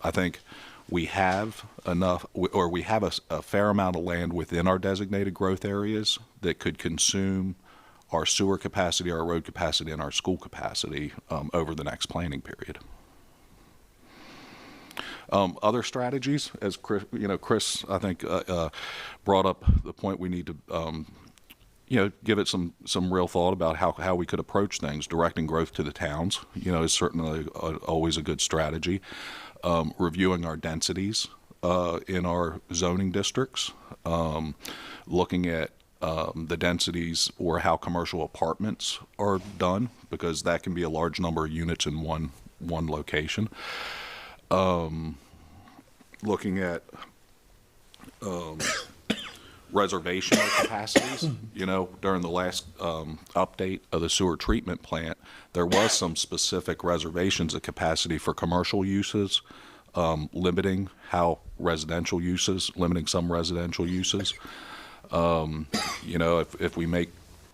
I think we have enough, or we have a fair amount of land within our designated growth areas that could consume our sewer capacity, our road capacity, and our school capacity over the next planning period. Other strategies, as Chris, I think, brought up the point, we need to, give it some real thought about how we could approach things. Directing growth to the towns, is certainly always a good strategy. Reviewing our densities in our zoning districts, looking at the densities or how commercial apartments are done, because that can be a large number of units in one location. Looking at reservational capacities. During the last update of the sewer treatment plant, there was some specific reservations of capacity for commercial uses, limiting some residential uses. If we make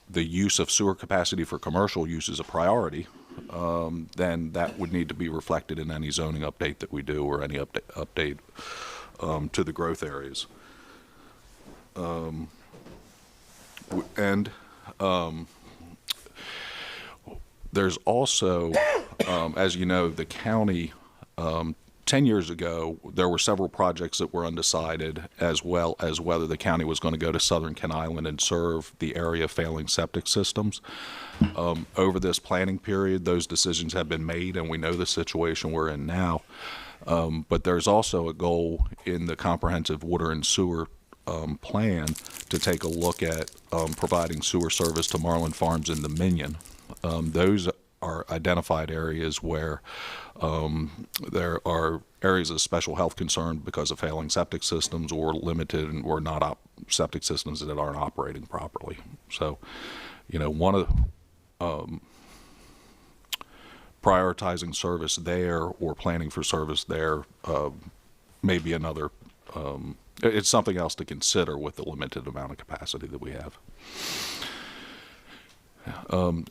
the use of sewer capacity for commercial uses a priority, then that would need to be reflected in any zoning update that we do or any update to the growth areas. There's also, as you know, the county, 10 years ago, there were several projects that were undecided, as well as whether the county was going to go to Southern Ken Island and serve the area of failing septic systems. Over this planning period, those decisions have been made, and we know the situation we're in now. But there's also a goal in the comprehensive water and sewer plan to take a look at providing sewer service to Marlin Farms in the Minion. Those are identified areas where there are areas of special health concern because of failing septic systems or limited or not septic systems that aren't operating properly. So, you know, one of prioritizing service there or planning for service there may be another, it's something else to consider with the limited amount of capacity that we have.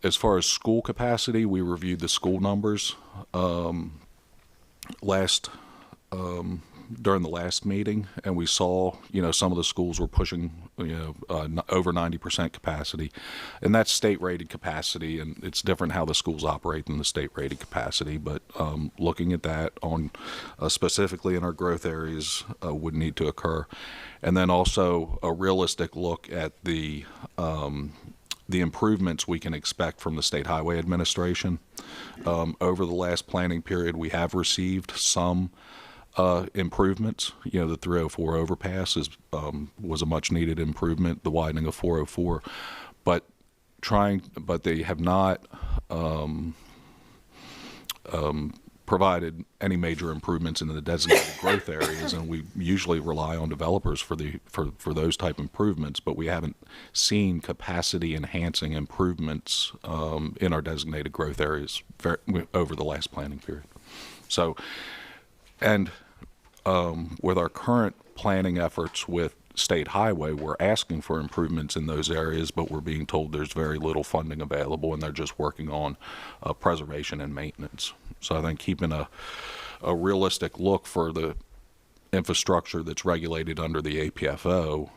As far as school capacity, we reviewed the school numbers during the last meeting, and we saw, you know, some of the schools were pushing, you know, over 90% capacity, and that's state-rated capacity, and it's different how the schools operate than the state-rated capacity. But looking at that on specifically in our growth areas would need to occur, and then also a realistic look at the improvements we can expect from the State Highway Administration. Over the last planning period, we have received some improvements. You know, the 304 overpass was a much needed improvement, the widening of 404, but they have not provided any major improvements in the designated growth areas, and we usually rely on developers for those type improvements, but we haven't seen capacity enhancing improvements in our designated growth areas over the last planning period. So, and with our current planning efforts with State Highway, we're asking for improvements in those areas, but we're being told there's very little funding available, and they're just working on preservation and maintenance. So I think keeping a realistic look for the infrastructure that's regulated under the APFO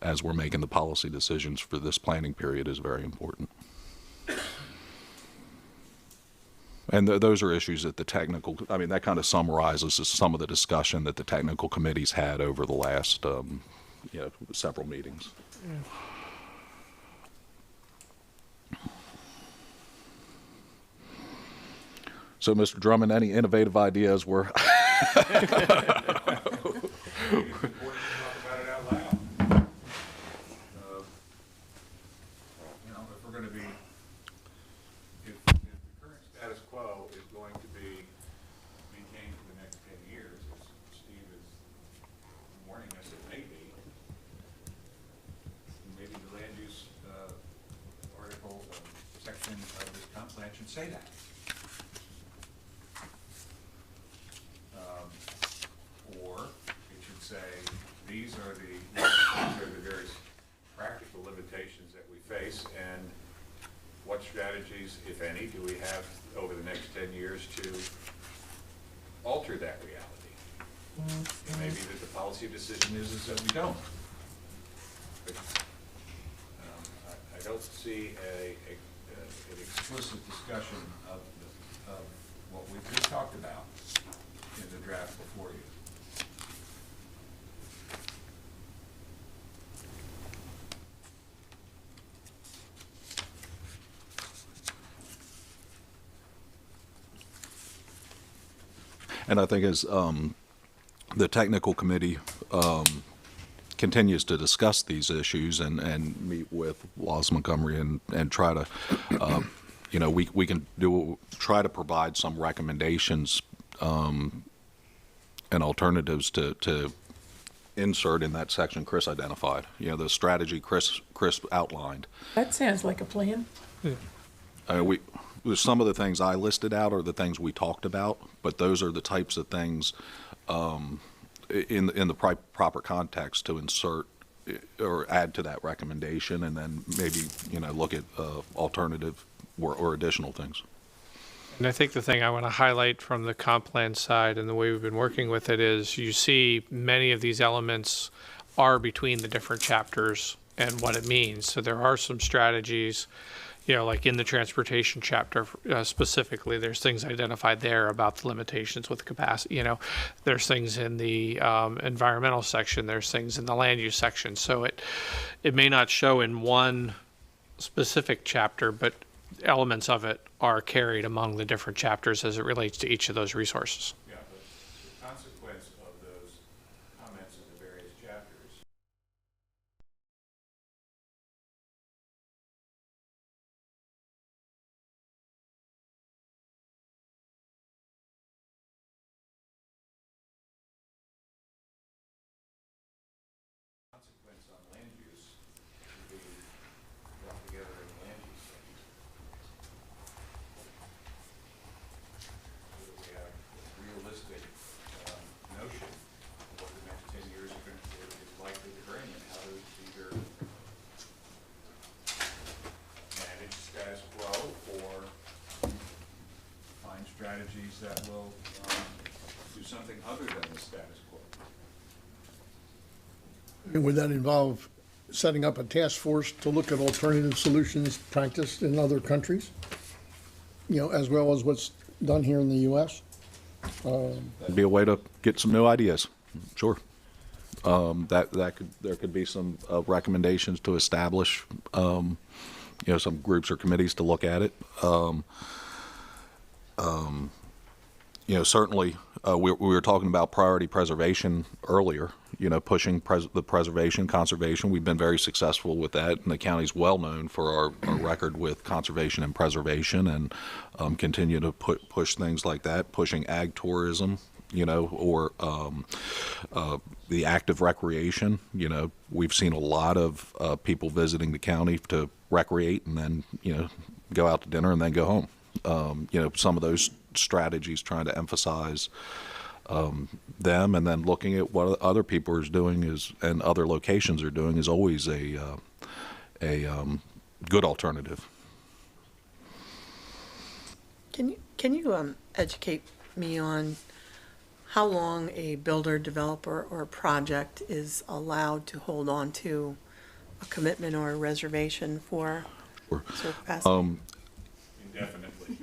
as we're making the policy decisions for this planning period is very important. And those are issues that the technical, I mean, that kind of summarizes some of the discussion that the technical committees had over the last, several meetings. Yeah. So, Mr. Drummond, any innovative ideas were? Say that. Or it should say, these are the various practical limitations that we face, and what strategies, if any, do we have over the next 10 years to alter that reality? It may be that the policy decision is that we don't. But, I don't see an explicit discussion of what we've just talked about in the draft before you. And I think as the technical committee continues to discuss these issues and meet with Wallace Montgomery and try to, we can try to provide some recommendations and alternatives to insert in that section Chris identified. You know, the strategy Chris outlined. That sounds like a plan. Some of the things I listed out are the things we talked about, but those are the types of things in the proper context to insert or add to that recommendation, and then maybe look at alternative or additional things. And I think the thing I want to highlight from the comp plan side and the way we've been working with it is you see many of these elements are between the different chapters and what it means. So there are some strategies, you know, like in the transportation chapter specifically, there's things identified there about the limitations with capacity. You know, there's things in the environmental section, there's things in the land use section. So it may not show in one specific chapter, but elements of it are carried among the different chapters as it relates to each of those resources. Yeah, but the consequence of those comments in the various chapters. Consequence on land use should be brought together in the land use section. So that we have a realistic notion of what the next 10 years are going to is likely to bring and how to either manage status quo or find strategies that will do something other than the status quo. And would that involve setting up a task force to look at alternative solutions practiced in other countries? You know, as well as what's done here in the U.S.? That'd be a way to get some new ideas. Sure. There could be some recommendations to establish, you know, some groups or committees to look at it. You know, certainly, we were talking about priority preservation earlier, you know, pushing the preservation, conservation. We've been very successful with that, and the county's well known for our record with conservation and preservation, and continue to push things like that, pushing ag tourism, you know, or the active recreation. You know, we've seen a lot of people visiting the county to recreate and then, you know, go out to dinner and then go home. You know, some of those strategies trying to emphasize them, and then looking at what other people are doing and other locations are doing is always a good alternative. Can you educate me on how long a builder, developer, or project is allowed to hold on to a commitment or a reservation for sewer capacity? Indefinitely.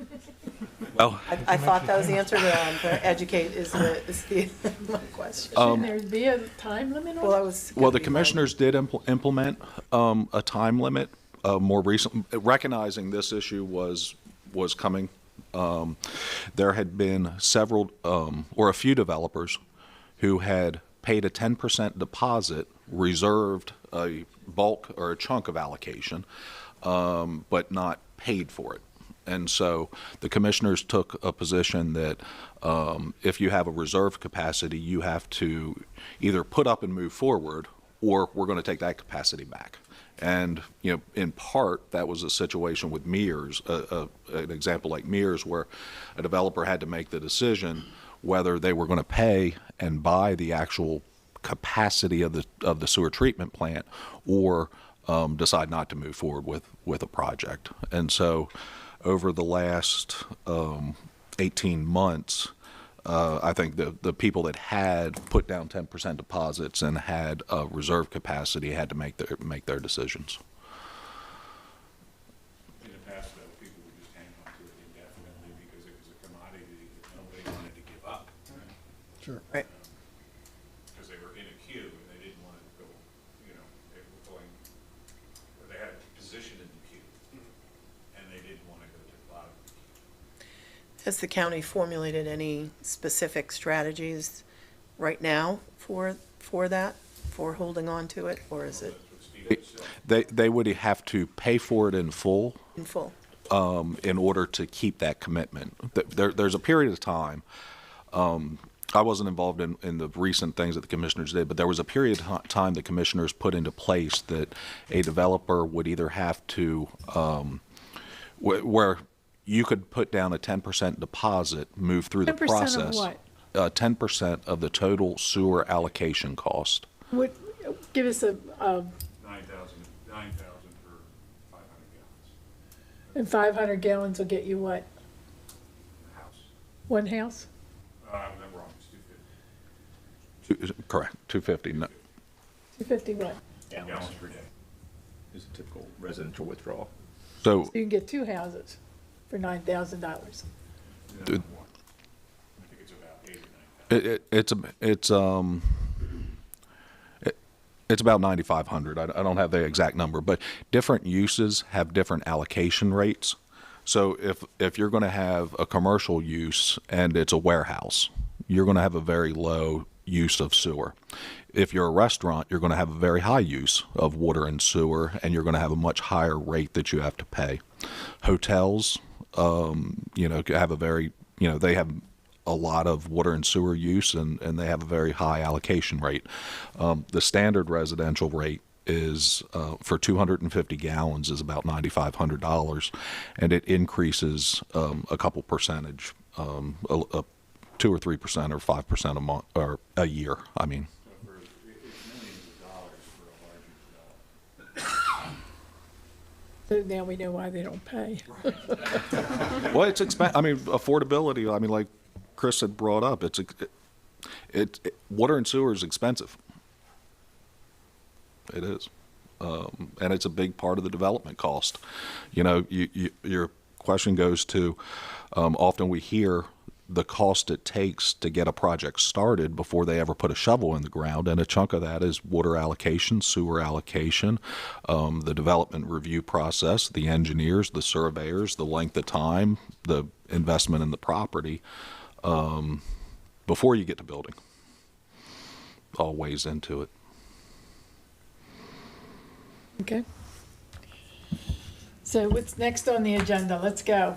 Well, I thought that was the answer to educate is the my question. Shouldn't there be a time limit on it? Well, the commissioners did implement a time limit more recently, recognizing this issue was coming. There had been several or a few developers who had paid a 10% deposit, reserved a bulk or a chunk of allocation, but not paid for it. And so the commissioners took a position that if you have a reserve capacity, you have to either put up and move forward, or we're going to take that capacity back. And, you know, in part, that was a situation with Mears, an example like Mears, where a developer had to make the decision whether they were going to pay and buy the actual capacity of the sewer treatment plant, or decide not to move forward with a project. And so over the last 18 months, I think the people that had put down 10% deposits and had reserve capacity had to make their decisions. In the past, though, people would just hang on to it indefinitely because it was a commodity that nobody wanted to give up. Sure. Right. Because they were in a queue and they didn't want to go, you know, they were going, or they had a position in the queue and they didn't want to go to the bottom. Has the county formulated any specific strategies right now for that, for holding on to it, or is it They would have to pay for it in full. in full? In order to keep that commitment. There's a period of time, I wasn't involved in the recent things that the commissioners did, but there was a period of time the commissioners put into place that a developer would either have to, where you could put down a 10% deposit, move through the 10% process. of what? 10% of the total sewer allocation cost. Would, give us a, 9,000 for 500 gallons. and 500 gallons will get you what? One house? I'm wrong, it's 250. Correct, 250. No. 250 what? Gallons per day is a typical residential withdrawal. So So you can get two houses for $9,000. I think it's about 8 or 9. It's about 9,500. I don't have the exact number, but different uses have different allocation rates. So if you're going to have a commercial use and it's a warehouse, you're going to have a very low use of sewer. If you're a restaurant, you're going to have a very high use of water and sewer, and you're going to have a much higher rate that you have to pay. Hotels, have a very, they have a lot of water and sewer use, and they have a very high allocation rate. The standard residential rate is for 250 gallons is about $9,500, and it increases a couple percentage, 2 or 3% or 5% a month or a year. I mean. So now we know why they don't pay. Well, it's I mean, affordability. I mean, like Chris had brought up, water and sewer is expensive. It is, and it's a big part of the development cost. Your question goes to, often we hear the cost it takes to get a project started before they ever put a shovel in the ground, and a chunk of that is water allocation, sewer allocation, the development review process, the engineers, the surveyors, the length of time, the investment in the property, before you get to building. All weighs into it. Okay. So what's next on the agenda? Let's go.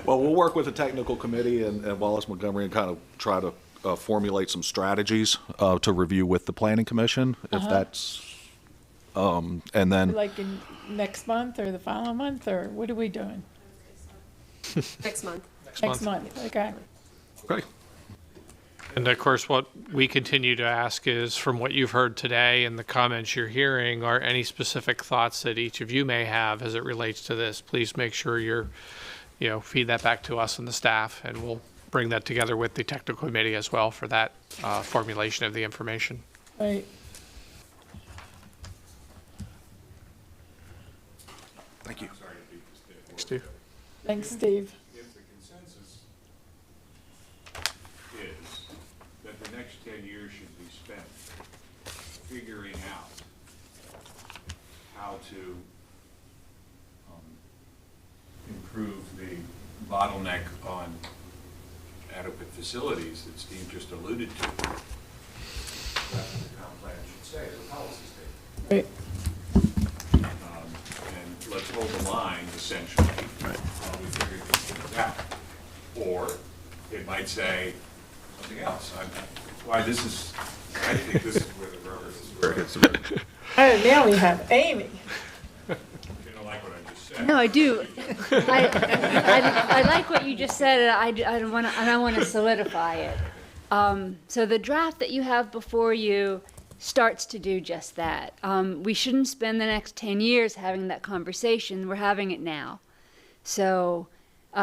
Well, we'll work with the technical committee and Wallace Montgomery and kind of try to formulate some strategies to review with the planning commission, if that's, and then. Like in next month or the following month, or what are we doing? Next month. Next month, okay. Okay. And of course, what we continue to ask is, from what you've heard today and the comments you're hearing, are any specific thoughts that each of you may have as it relates to this? Please make sure feed that back to us and the staff, and we'll bring that together with the technical committee as well for that formulation of the information. Right. Thank you. Thanks, Steve. Thanks, Steve. If the consensus is that the next 10 years should be spent figuring out how to improve the bottleneck on adequate facilities that Steve just alluded to, that's what the comp plan should say, the policy statement. Right. And let's hold the line, essentially, while we figure these things out. Or it might say something else. I think this is where the rubber is. Where it hits the road. Oh, now we have Amy. You don't like what I just said? No, I do. I like what you just said, and I want to solidify it. So the draft that you have before you starts to do just that. We shouldn't spend the next 10 years having that conversation. We're having it now. So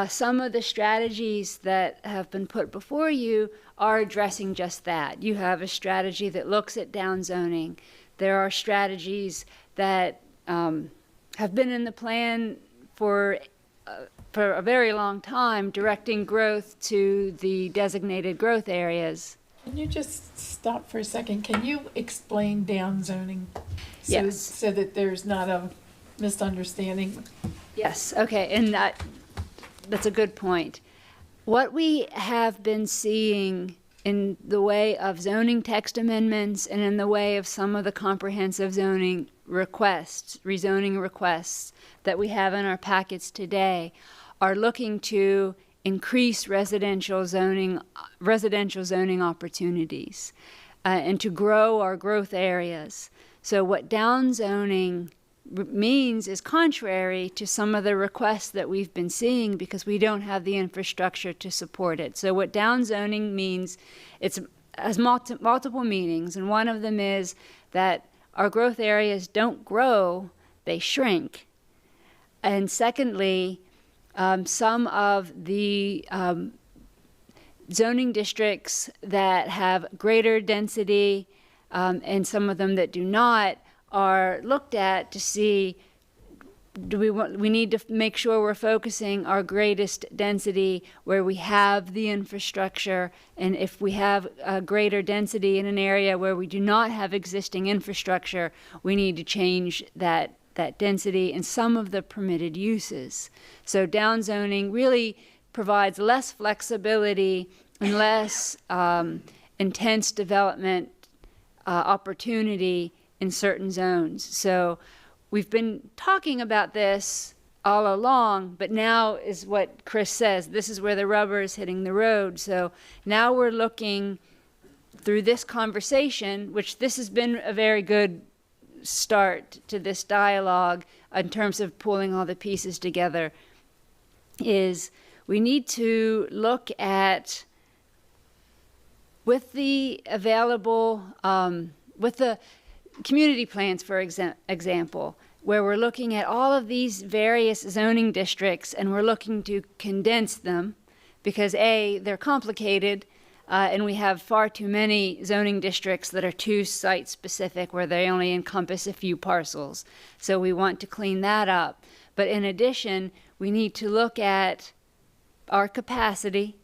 some of the strategies that have been put before you are addressing just that. You have a strategy that looks at downzoning. There are strategies that have been in the plan for a very long time, directing growth to the designated growth areas. Can you just stop for a second? Can you explain downzoning? Yes. So that there's not a misunderstanding? Yes, okay, and that's a good point. What we have been seeing in the way of zoning text amendments and in the way of some of the comprehensive zoning requests, rezoning requests that we have in our packets today are looking to increase residential zoning opportunities and to grow our growth areas. So what downzoning means is contrary to some of the requests that we've been seeing because we don't have the infrastructure to support it. So what downzoning means, it has multiple meanings, and one of them is that our growth areas don't grow, they shrink. And secondly, some of the zoning districts that have greater density and some of them that do not are looked at to see, we need to make sure we're focusing our greatest density where we have the infrastructure, and if we have a greater density in an area where we do not have existing infrastructure, we need to change that density and some of the permitted uses. So downzoning really provides less flexibility and less intense development opportunity in certain zones. So we've been talking about this all along, but now is what Chris says. This is where the rubber is hitting the road. So now we're looking through this conversation, which this has been a very good start to this dialogue in terms of pulling all the pieces together, is we need to look at, with the available, with the community plans, for example, where we're looking at all of these various zoning districts and we're looking to condense them because A, they're complicated, and we have far too many zoning districts that are too site specific where they only encompass a few parcels. So we want to clean that up. But in addition, we need to look at our capacity,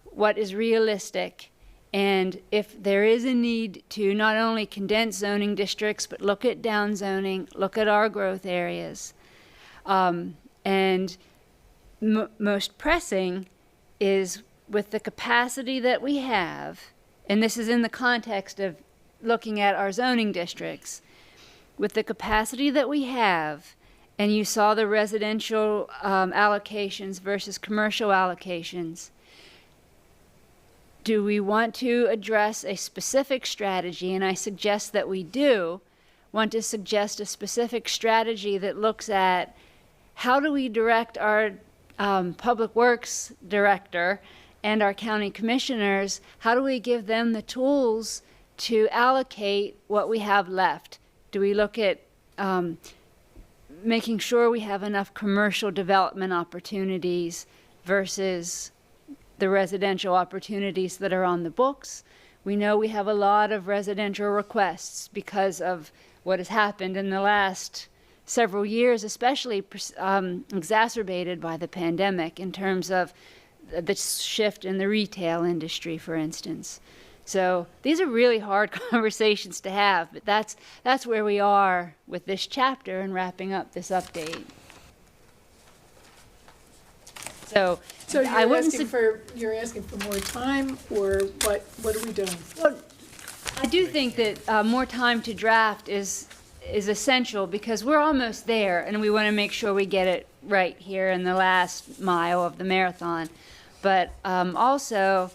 what is realistic, and if there is a need to not only condense zoning districts, but look at downzoning, look at our growth areas. And most pressing is with the capacity that we have, and this is in the context of looking at our zoning districts, with the capacity that we have, and you saw the residential allocations versus commercial allocations, do we want to address a specific strategy? And I suggest that we do want to suggest a specific strategy that looks at how do we direct our public works director and our county commissioners, how do we give them the tools to allocate what we have left? Do we look at making sure we have enough commercial development opportunities versus the residential opportunities that are on the books? We know we have a lot of residential requests because of what has happened in the last several years, especially exacerbated by the pandemic in terms of the shift in the retail industry, for instance. So these are really hard conversations to have, but that's where we are with this chapter and wrapping up this update. So you're asking for more time, or what are we doing? Well, I do think that more time to draft is essential because we're almost there, and we want to make sure we get it right here in the last mile of the marathon. But also,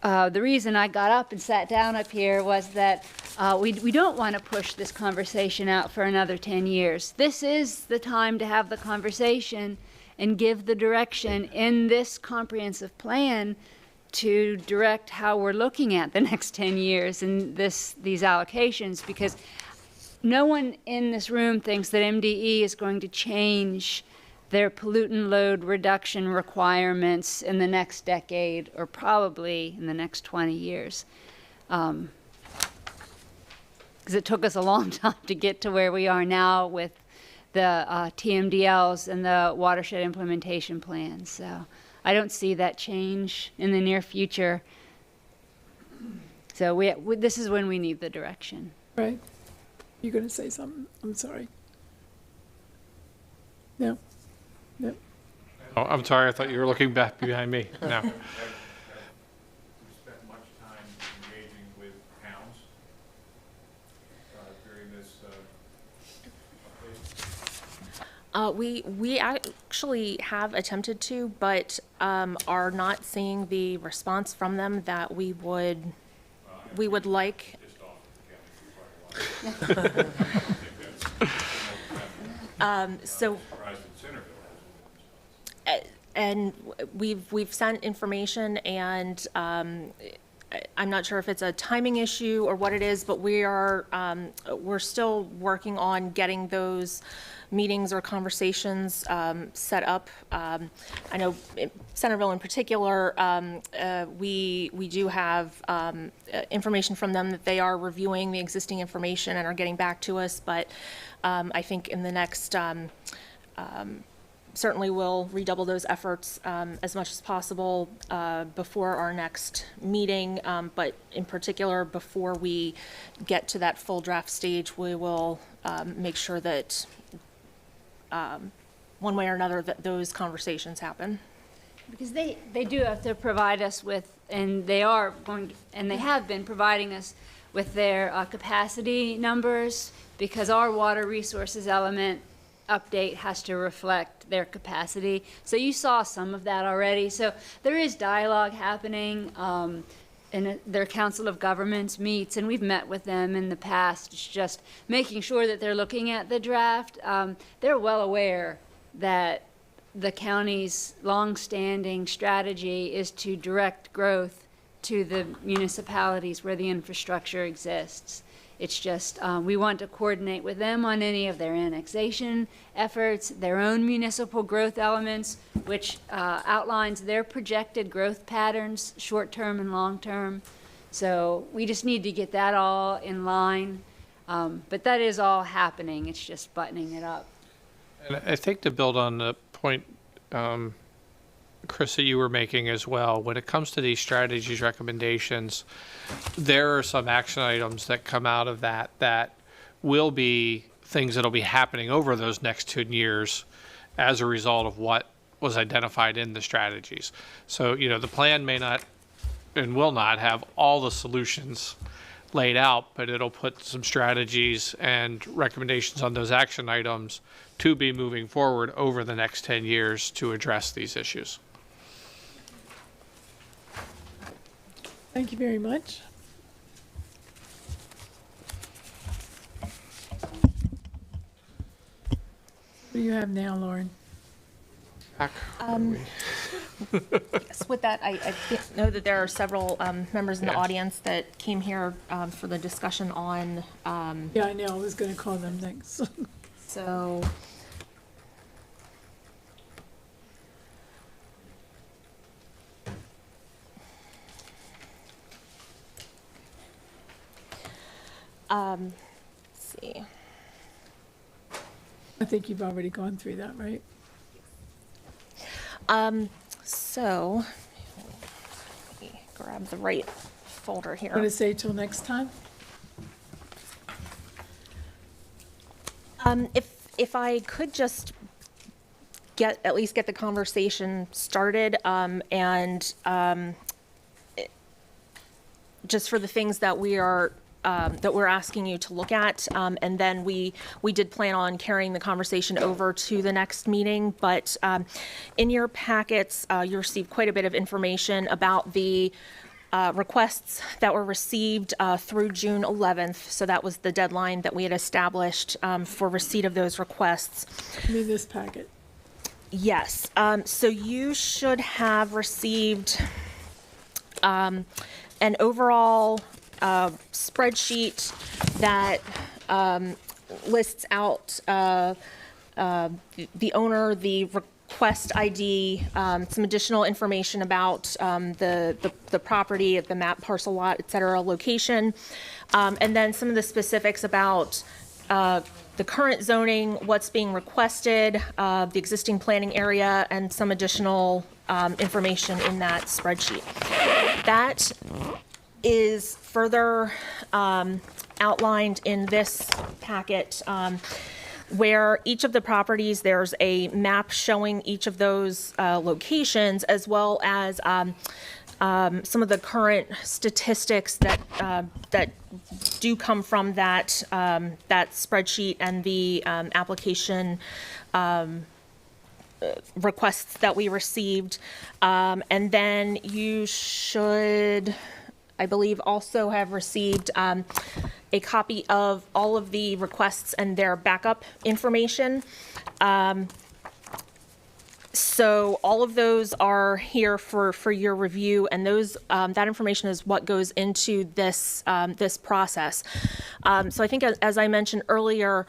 the reason I got up and sat down up here was that we don't want to push this conversation out for another 10 years. This is the time to have the conversation and give the direction in this comprehensive plan to direct how we're looking at the next 10 years and these allocations, because no one in this room thinks that MDE is going to change their pollutant load reduction requirements in the next decade, or probably in the next 20 years. Because it took us a long time to get to where we are now with the TMDLs and the watershed implementation plans. So I don't see that change in the near future. So this is when we need the direction. Right. You're going to say something? I'm sorry. No. No. Oh, I'm sorry. I thought you were looking back behind me. No. Have we spent much time engaging with towns during this update? We actually have attempted to, but are not seeing the response from them that we would like. And we've sent information, and I'm not sure if it's a timing issue or what it is, but we're still working on getting those meetings or conversations set up. I know in Centerville in particular, we do have information from them that they are reviewing the existing information and are getting back to us, but I think in the next certainly we'll redouble those efforts as much as possible before our next meeting, but in particular, before we get to that full draft stage, we will make sure that one way or another that those conversations happen. Because they do have to provide us with, and they are going, and they have been providing us with their capacity numbers, because our water resources element update has to reflect their capacity. So you saw some of that already. So there is dialogue happening, and their Council of Governments meets, and we've met with them in the past. It's just making sure that they're looking at the draft. They're well aware that the county's long-standing strategy is to direct growth to the municipalities where the infrastructure exists. It's just we want to coordinate with them on any of their annexation efforts, their own municipal growth elements, which outlines their projected growth patterns, short-term and long-term. So we just need to get that all in line. But that is all happening. It's just buttoning it up. And I think to build on the point, Chris, that you were making as well, when it comes to these strategies recommendations, there are some action items that come out of that will be things that will be happening over those next 10 years as a result of what was identified in the strategies. So, you know, the plan may not and will not have all the solutions laid out, but it'll put some strategies and recommendations on those action items to be moving forward over the next 10 years to address these issues. Thank you very much. What do you have now, Lauren? Yes, with that, I know that there are several members in the Yeah. audience that came here for the discussion on, Yeah, I know, I was gonna call them next. so. Let's see. I think you've already gone through that, right? So, let me grab the right folder here. Want to say till next time? If I could just at least get the conversation started, and just for the things that we're asking you to look at, and then we did plan on carrying the conversation over to the next meeting, but in your packets, you received quite a bit of information about the requests that were received through June 11th. So that was the deadline that we had established for receipt of those requests. I mean, this packet. Yes. So you should have received an overall spreadsheet that lists out the owner, the request ID, some additional information about the property, the map, parcel, lot, et cetera, location, and then some of the specifics about the current zoning, what's being requested, the existing planning area, and some additional information in that spreadsheet. That is further outlined in this packet, where each of the properties, there's a map showing each of those locations, as well as some of the current statistics that do come from that spreadsheet and the application requests that we received. And then you should, I believe, also have received a copy of all of the requests and their backup information. So all of those are here for your review, and those that information is what goes into this this process. So I think, as I mentioned earlier,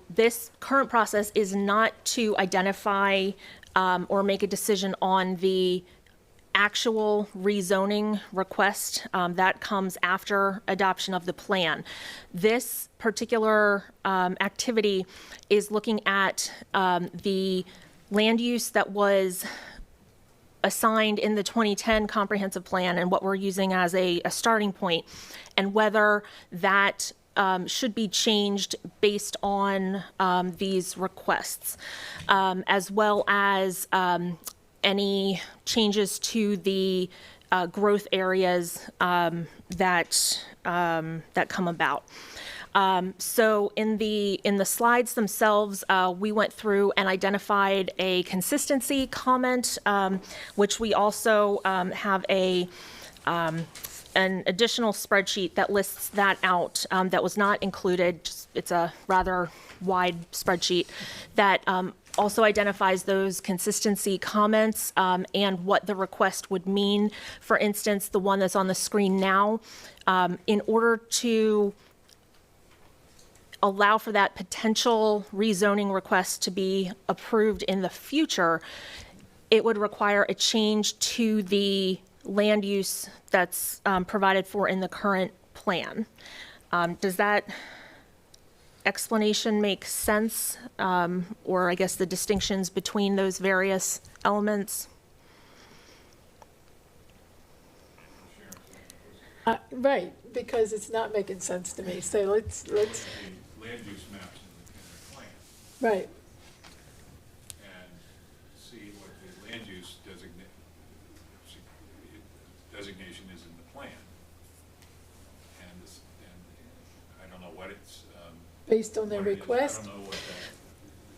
this current process is not to identify or make a decision on the actual rezoning request that comes after adoption of the plan. This particular activity is looking at the land use that was assigned in the 2010 comprehensive plan and what we're using as a starting point, and whether that should be changed based on these requests, as well as any changes to the growth areas that come about. So in the slides themselves, we went through and identified a consistency comment, which we also have an additional spreadsheet that lists that out, that was not included. It's a rather wide spreadsheet that also identifies those consistency comments and what the request would mean. For instance, the one that's on the screen now, in order to allow for that potential rezoning request to be approved in the future, it would require a change to the land use that's provided for in the current plan. Does that explanation make sense? Or I guess the distinctions between those various elements? Right, because it's not making sense to me, so let's, Land use maps in the plan right, and see what the land use designation is in the plan. And I don't know what it's. based on their what it is. request. I don't know what that,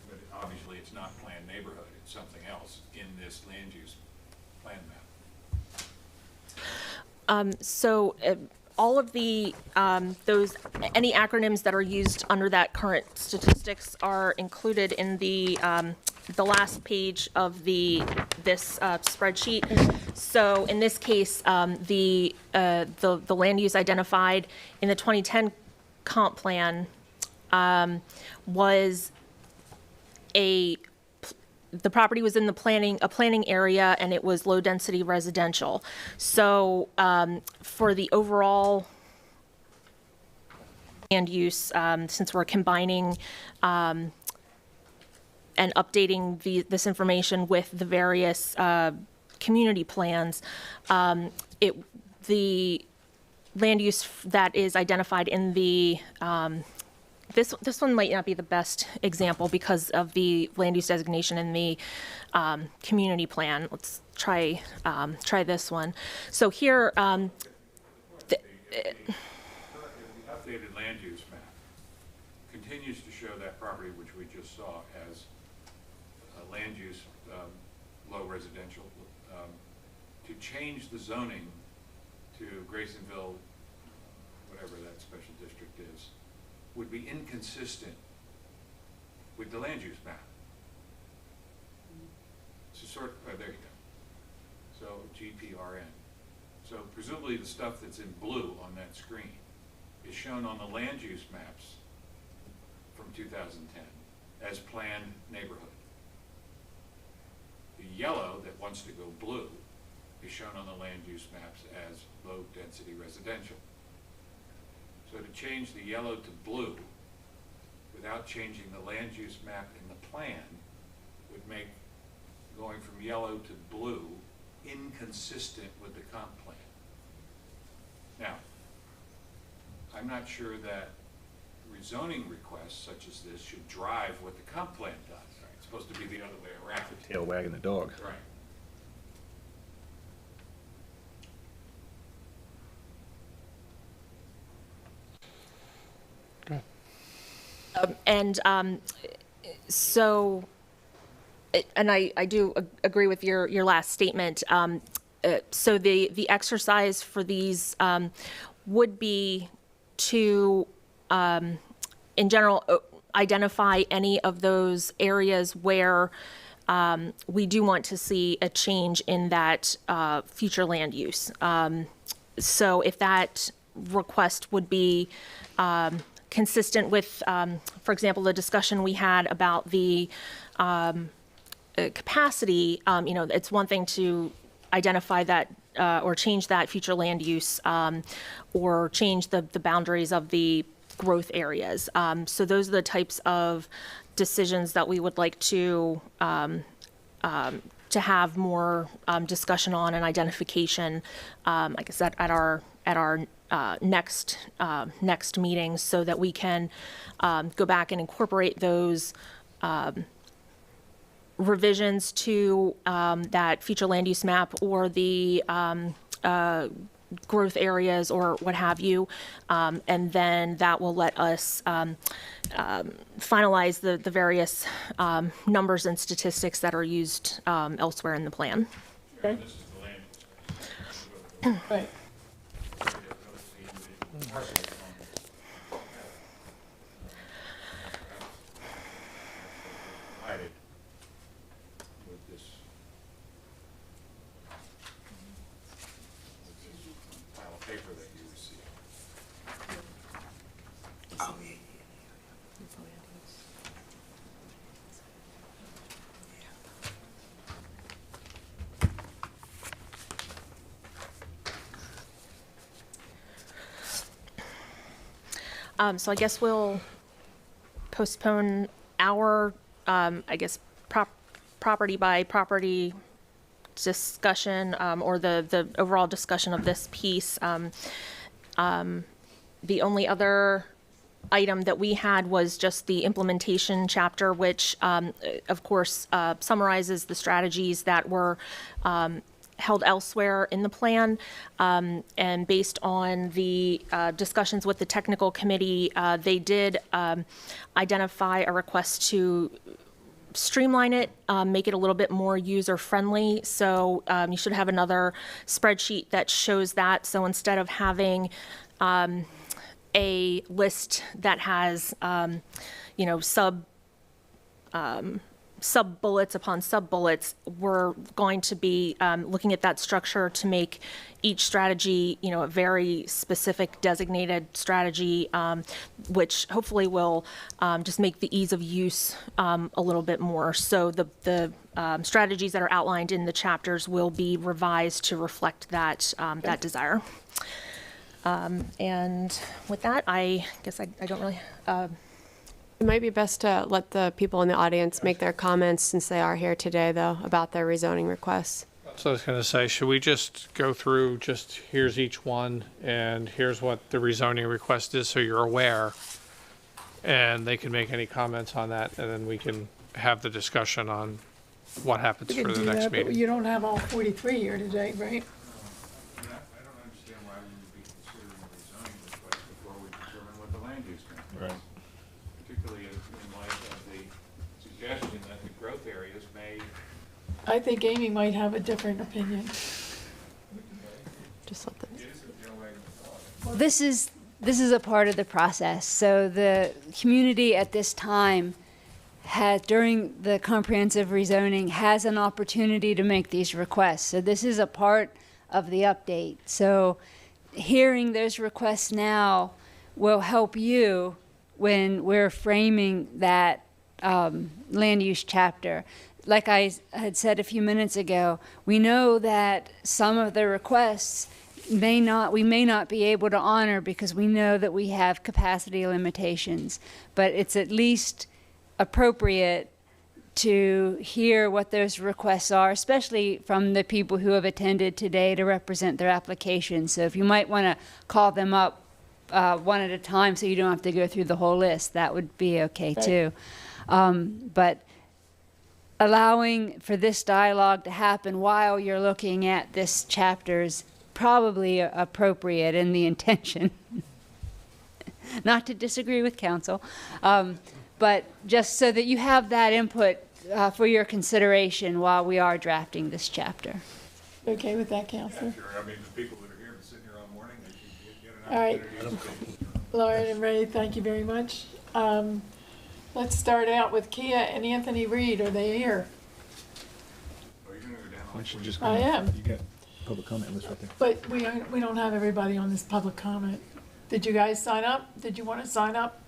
but obviously it's not planned neighborhood, it's something else in this land use plan map. So all of the those any acronyms that are used under that current statistics are included in the last page of this spreadsheet. So in this case, the land use identified in the 2010 comp plan was the property was in a planning area, and it was low density residential. So for the overall land use, since we're combining and updating this information with the various community plans, the land use that is identified in the this one might not be the best example because of the land use designation in the community plan. Let's try this one. So here, The updated land use map continues to show that property which we just saw as a land use low residential. To change the zoning to Graysonville, whatever that special district is, would be inconsistent with the land use map. So there you go. So GPRN. So presumably the stuff that's in blue on that screen is shown on the land use maps from 2010 as planned neighborhood. The yellow that wants to go blue is shown on the land use maps as low density residential. So to change the yellow to blue without changing the land use map in the plan would make going from yellow to blue inconsistent with the comp plan. Now, I'm not sure that rezoning requests such as this should drive what the comp plan does. Right? It's supposed to be the other way around. Tail wagging the dog. Right. So, and I do agree with your last statement. So the exercise for these would be to, in general, identify any of those areas where we do want to see a change in that future land use. So if that request would be consistent with, for example, the discussion we had about the capacity, it's one thing to identify that or change that future land use or change the boundaries of the growth areas. So those are the types of decisions that we would like to have more discussion on and identification, I guess at our next meeting, so that we can go back and incorporate those revisions to that future land use map or the growth areas or what have you, and then that will let us finalize the various numbers and statistics that are used elsewhere in the plan. Okay. Right. So I guess we'll postpone our, property by property discussion, or the overall discussion of this piece. The only other item that we had was just the implementation chapter, which, of course, summarizes the strategies that were held elsewhere in the plan, and based on the discussions with the technical committee, they did identify a request to streamline it, make it a little bit more user-friendly. So you should have another spreadsheet that shows that. So instead of having a list that has, sub bullets upon sub bullets, we're going to be looking at that structure to make each strategy, a very specific designated strategy, which hopefully will just make the ease of use a little bit more. So the strategies that are outlined in the chapters will be revised to reflect that that desire. And with that, I guess I don't really. It might be best to let the people in the audience make their comments, since they are here today, though, about their rezoning requests. So I was going to say, should we just go through, here's each one, and here's what the rezoning request is, so you're aware, and they can make any comments on that, and then we can have the discussion on what happens We for can the do next that, but meeting. you don't have all 43 here today, right? I don't understand why we would be considering a rezoning request before we determine what the land use map is. Right. Particularly in light of the suggestion that the growth areas may. I think Amy might have a different opinion. Just let them. Well, this is a part of the process. So the community at this time has, during the comprehensive rezoning, has an opportunity to make these requests. So this is a part of the update. So hearing those requests now will help you when we're framing that land use chapter. Like I had said a few minutes ago, we know that some of the requests we may not be able to honor because we know that we have capacity limitations, but it's at least appropriate to hear what those requests are, especially from the people who have attended today to represent their applications. So if you might want to call them up one at a time so you don't have to go through the whole list, that would be okay too. But allowing for this dialogue to happen while you're looking at this chapter is probably appropriate in the intention. Not to disagree with council, but just so that you have that input for your consideration while we are drafting this chapter. Okay with that, Counselor? Sure, I mean, the people that are here, been sitting here all morning, they should get an All right. opportunity. Lauren and Ray, thank you very much. Let's start out with Kia and Anthony Reed. Are they here? I should just. I am. You got public comment list right there. But we don't have everybody on this public comment. Did you guys sign up? Did you want to sign up?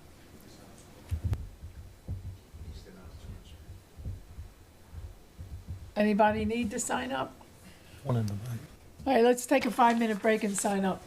Anybody need to sign up? One in the back. All right, let's take a 5-minute break and sign up.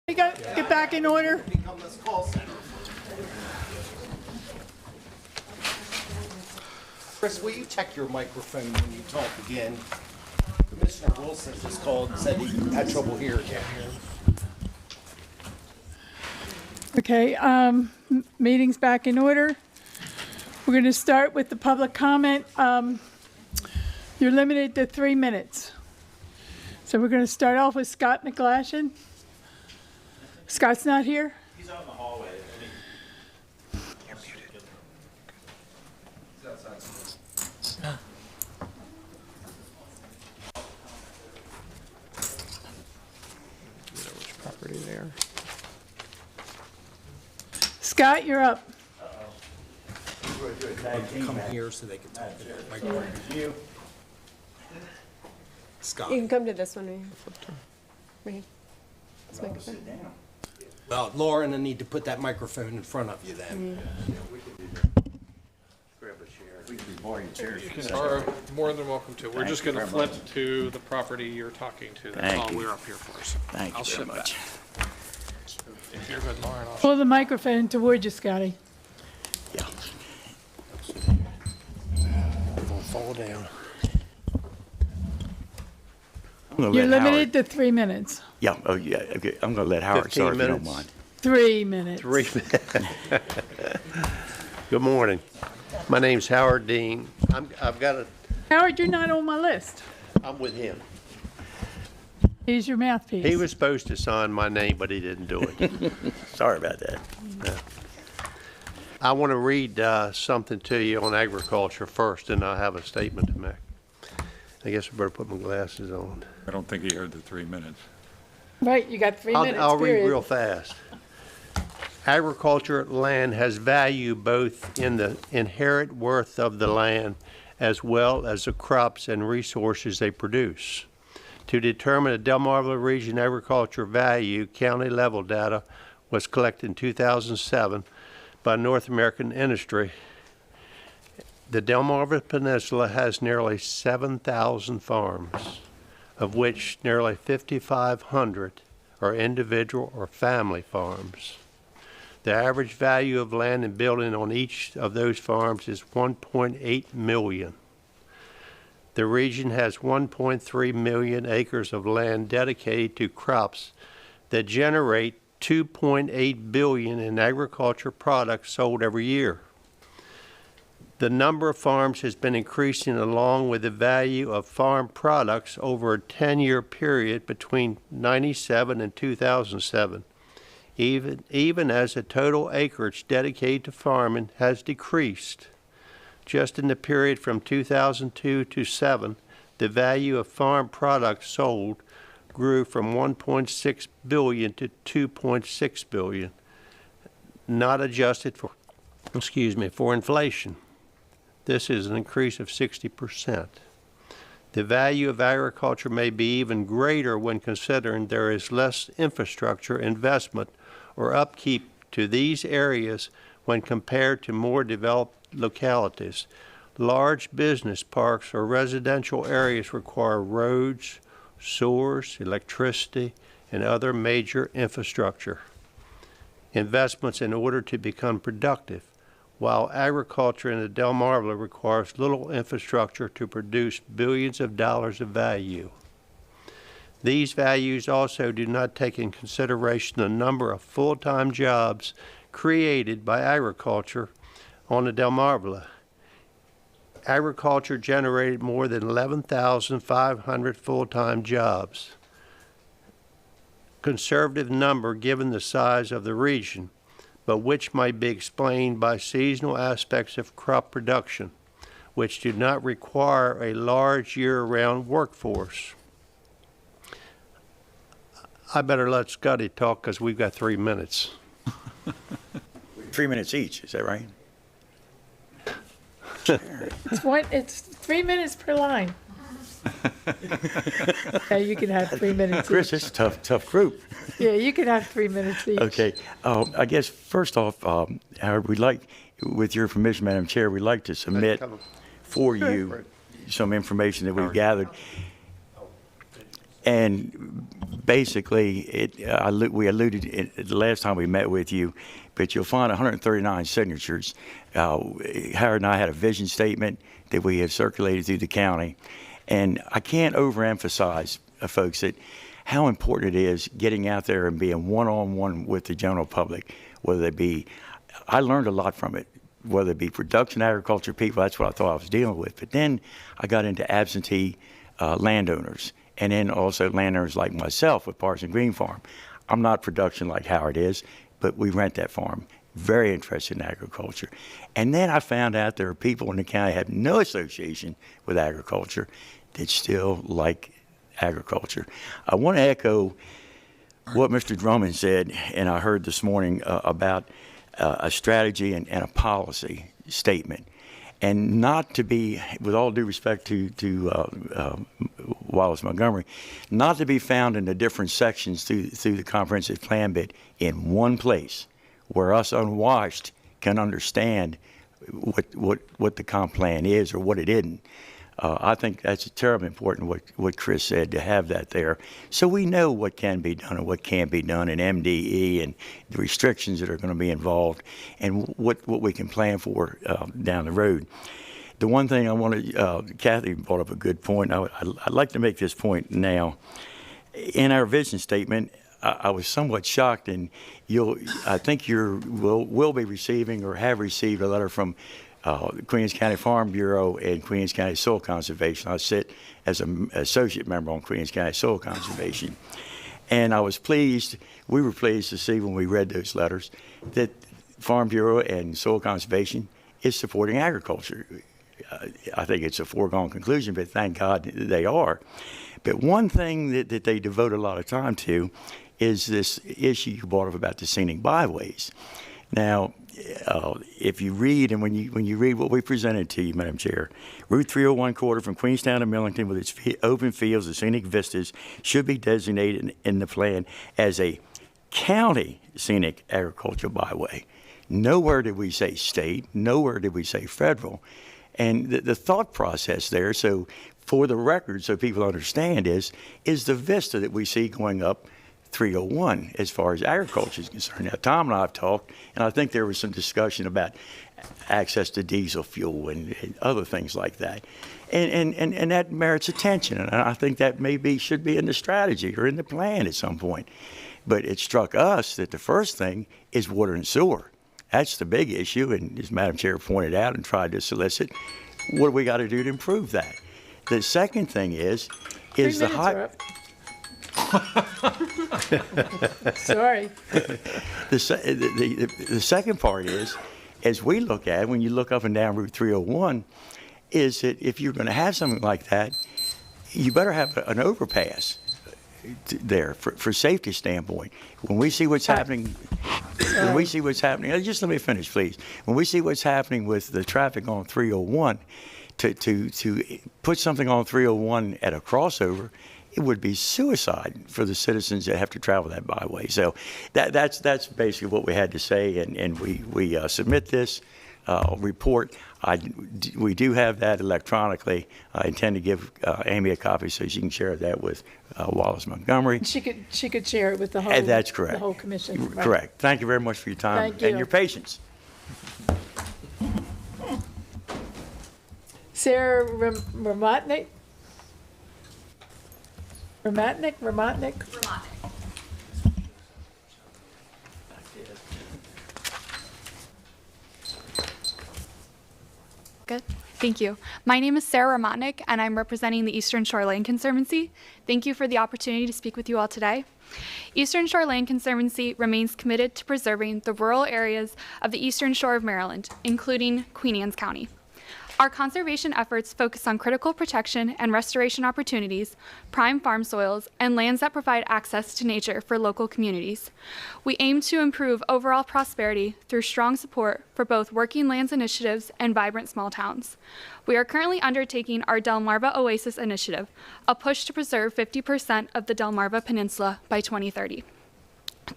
We got get back in order. Chris, will you check your microphone when you talk again? Commissioner Wilson just called and said he had trouble hearing you. Okay, meeting's back in order. We're going to start with the public comment. You're limited to 3 minutes. So we're going to start off with Scott McGlashan. Scott's not here? He's out in the hallway. Which property there? Scott, you're up. Come here so they can talk to their microphone. Scott. You can come to this one. Right here. This microphone. Well, Lauren, I need to put that microphone in front of you then. Grab a chair. We can be borrowing chairs. You are more than welcome to. We're just going to flip to the property you're talking to. That's all we're up here for. So Thank you very much. If you're good, Lauren, I'll Pull the microphone toward you, Scotty. Yeah. Don't fall down. You're limited to 3 minutes. Yeah, oh, yeah, okay. I'm going to let Howard 15 start if you don't minutes. mind. 3 minutes. 3 minutes. Good morning. My name's Howard Dean. I've got a, Howard, you're not on my list. I'm with him. He's your mouthpiece. He was supposed to sign my name, but he didn't do it. Sorry about that. I want to read something to you on agriculture first, and I have a statement to make. I guess I better put my glasses on. I don't think he heard the 3 minutes. Right, you got 3 minutes, I'll read period. real fast. Agriculture land has value both in the inherent worth of the land as well as the crops and resources they produce. To determine the Delmarva region agriculture value, county level data was collected in 2007 by North American Industry. The Delmarva Peninsula has nearly 7,000 farms, of which nearly 5,500 are individual or family farms. The average value of land and building on each of those farms is $1.8 million. The region has 1.3 million acres of land dedicated to crops that generate $2.8 billion in agriculture products sold every year. The number of farms has been increasing along with the value of farm products over a 10-year period between 1997 and 2007, even as the total acreage dedicated to farming has decreased. Just in the period from 2002 to 7, the value of farm products sold grew from $1.6 billion to $2.6 billion, not adjusted for, for inflation. This is an increase of 60%. The value of agriculture may be even greater when considering there is less infrastructure investment or upkeep to these areas when compared to more developed localities. Large business parks or residential areas require roads, sewers, electricity, and other major infrastructure investments in order to become productive, while agriculture in the Delmarva requires little infrastructure to produce billions of dollars of value. These values also do not take in consideration the number of full-time jobs created by agriculture on the Delmarva. Agriculture generated more than 11,500 full-time jobs. Conservative number given the size of the region, but which might be explained by seasonal aspects of crop production, which do not require a large year-round workforce. I better let Scotty talk because we've got 3 minutes. 3 minutes each, is that right? It's 3 minutes per line. Yeah, you can have 3 minutes Chris, each. it's a tough group. Yeah, you can have 3 minutes each. Okay. I guess first off, Howard, we'd like, with your permission, Madam Chair, we'd like to submit for you some information that we've gathered. And basically, we alluded it the last time we met with you, but you'll find 139 signatures. Howard and I had a vision statement that we have circulated through the county. And I can't overemphasize, folks, that how important it is getting out there and being one-on-one with the general public, whether it be, I learned a lot from it, whether it be production agriculture people, that's what I thought I was dealing with. But then I got into absentee landowners, and then also landowners like myself with Parson Green Farm. I'm not production like Howard is, but we rent that farm. Very interested in agriculture. And then I found out there are people in the county that have no association with agriculture that still like agriculture. I want to echo what Mr. Drummond said, and I heard this morning about a strategy and a policy statement. And not to be, with all due respect to Wallace Montgomery, not to be found in the different sections through the comprehensive plan bit in one place where us unwashed can understand what the comp plan is or what it isn't. I think that's terribly important what Chris said, to have that there, so we know what can be done and what can't be done in MDE and the restrictions that are going to be involved and what we can plan for down the road. The one thing I want to, Kathy brought up a good point. I'd like to make this point now. In our vision statement, I was somewhat shocked, and I think will be receiving or have received a letter from Queens County Farm Bureau and Queens County Soil Conservation. I sit as an associate member on Queens County Soil Conservation. And I was pleased, we were pleased to see when we read those letters that Farm Bureau and Soil Conservation is supporting agriculture. I think it's a foregone conclusion, but thank God they are. But one thing that they devote a lot of time to is this issue you brought up about the scenic byways. Now, if you read, and when you read what we presented to you, Madam Chair, Route 301 corridor from Queenstown to Millington with its open fields and scenic vistas should be designated in the plan as a county scenic agricultural byway. Nowhere did we say state, nowhere did we say federal. And the thought process there, so for the record, so people understand, is the vista that we see going up 301 as far as agriculture is concerned. Now, Tom and I have talked, and I think there was some discussion about access to diesel fuel and other things like that. And that merits attention, and I think that should be in the strategy or in the plan at some point. But it struck us that the first thing is water and sewer. That's the big issue, and as Madam Chair pointed out and tried to solicit, what do we got to do to improve that? The second thing is the high. Sorry. The second part is, as we look at it, when you look up and down Route 301, is that if you're going to have something like that, you better have an overpass there for safety standpoint. When we see what's happening, just let me finish, please. When we see what's happening with the traffic on 301, to put something on 301 at a crossover, it would be suicide for the citizens that have to travel that byway. So that's basically what we had to say, and we submit this report. We do have that electronically. I intend to give Amy a copy so she can share that with Wallace Montgomery. She could share it with the whole. That's correct. The whole commission. Right. Correct. Thank you very much for your time and your patience. Sarah Ramatnik. Ramatnik. Good. Thank you. My name is Sarah Ramatnik, and I'm representing the Eastern Shore Land Conservancy. Thank you for the opportunity to speak with you all today. Eastern Shore Land Conservancy remains committed to preserving the rural areas of the Eastern Shore of Maryland, including Queen Anne's County. Our conservation efforts focus on critical protection and restoration opportunities, prime farm soils, and lands that provide access to nature for local communities. We aim to improve overall prosperity through strong support for both working lands initiatives and vibrant small towns. We are currently undertaking our Delmarva Oasis Initiative, a push to preserve 50% of the Delmarva Peninsula by 2030.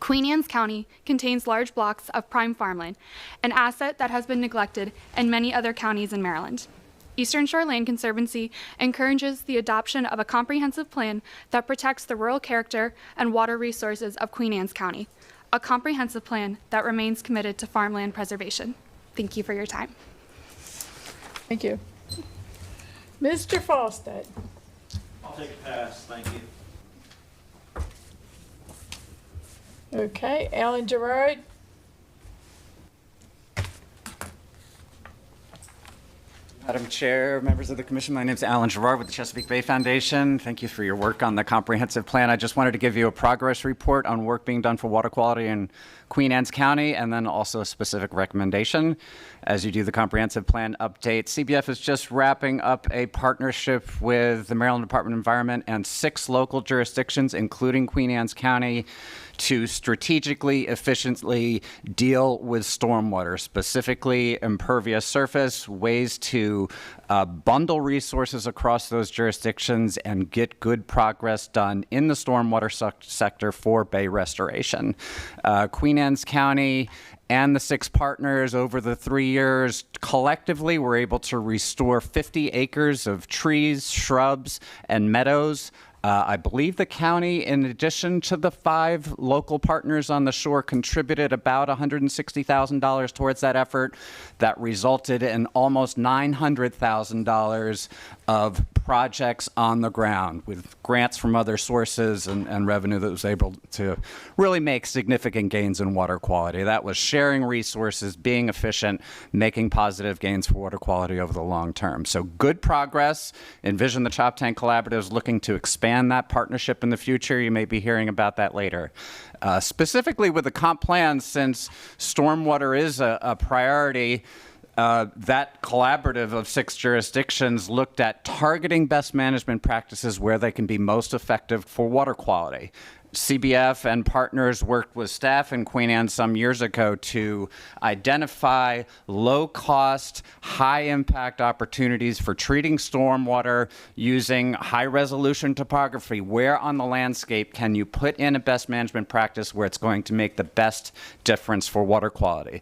Queen Anne's County contains large blocks of prime farmland, an asset that has been neglected in many other counties in Maryland. Eastern Shore Land Conservancy encourages the adoption of a comprehensive plan that protects the rural character and water resources of Queen Anne's County, a comprehensive plan that remains committed to farmland preservation. Thank you for your time. Thank you. Mr. Falstad. I'll take a pass, thank you. Okay, Alan Gerard. Madam Chair, members of the Commission, my name is Alan Gerard with the Chesapeake Bay Foundation. Thank you for your work on the comprehensive plan. I just wanted to give you a progress report on work being done for water quality in Queen Anne's County, and then also a specific recommendation as you do the comprehensive plan update. CBF is just wrapping up a partnership with the Maryland Department of Environment and 6 local jurisdictions, including Queen Anne's County, to strategically, efficiently deal with stormwater, specifically impervious surface, ways to bundle resources across those jurisdictions and get good progress done in the stormwater sector for bay restoration. Queen Anne's County and the 6 partners over the 3 years collectively were able to restore 50 acres of trees, shrubs, and meadows. I believe the county, in addition to the 5 local partners on the shore, contributed about $160,000 towards that effort. That resulted in almost $900,000 of projects on the ground with grants from other sources and revenue that was able to really make significant gains in water quality. That was sharing resources, being efficient, making positive gains for water quality over the long term. So good progress. Envision the Chop Tank Collaborative is looking to expand that partnership in the future. You may be hearing about that later. Specifically with the comp plan, since stormwater is a priority, that collaborative of 6 jurisdictions looked at targeting best management practices where they can be most effective for water quality. CBF and partners worked with staff in Queen Anne some years ago to identify low-cost, high-impact opportunities for treating stormwater using high-resolution topography. Where on the landscape can you put in a best management practice where it's going to make the best difference for water quality?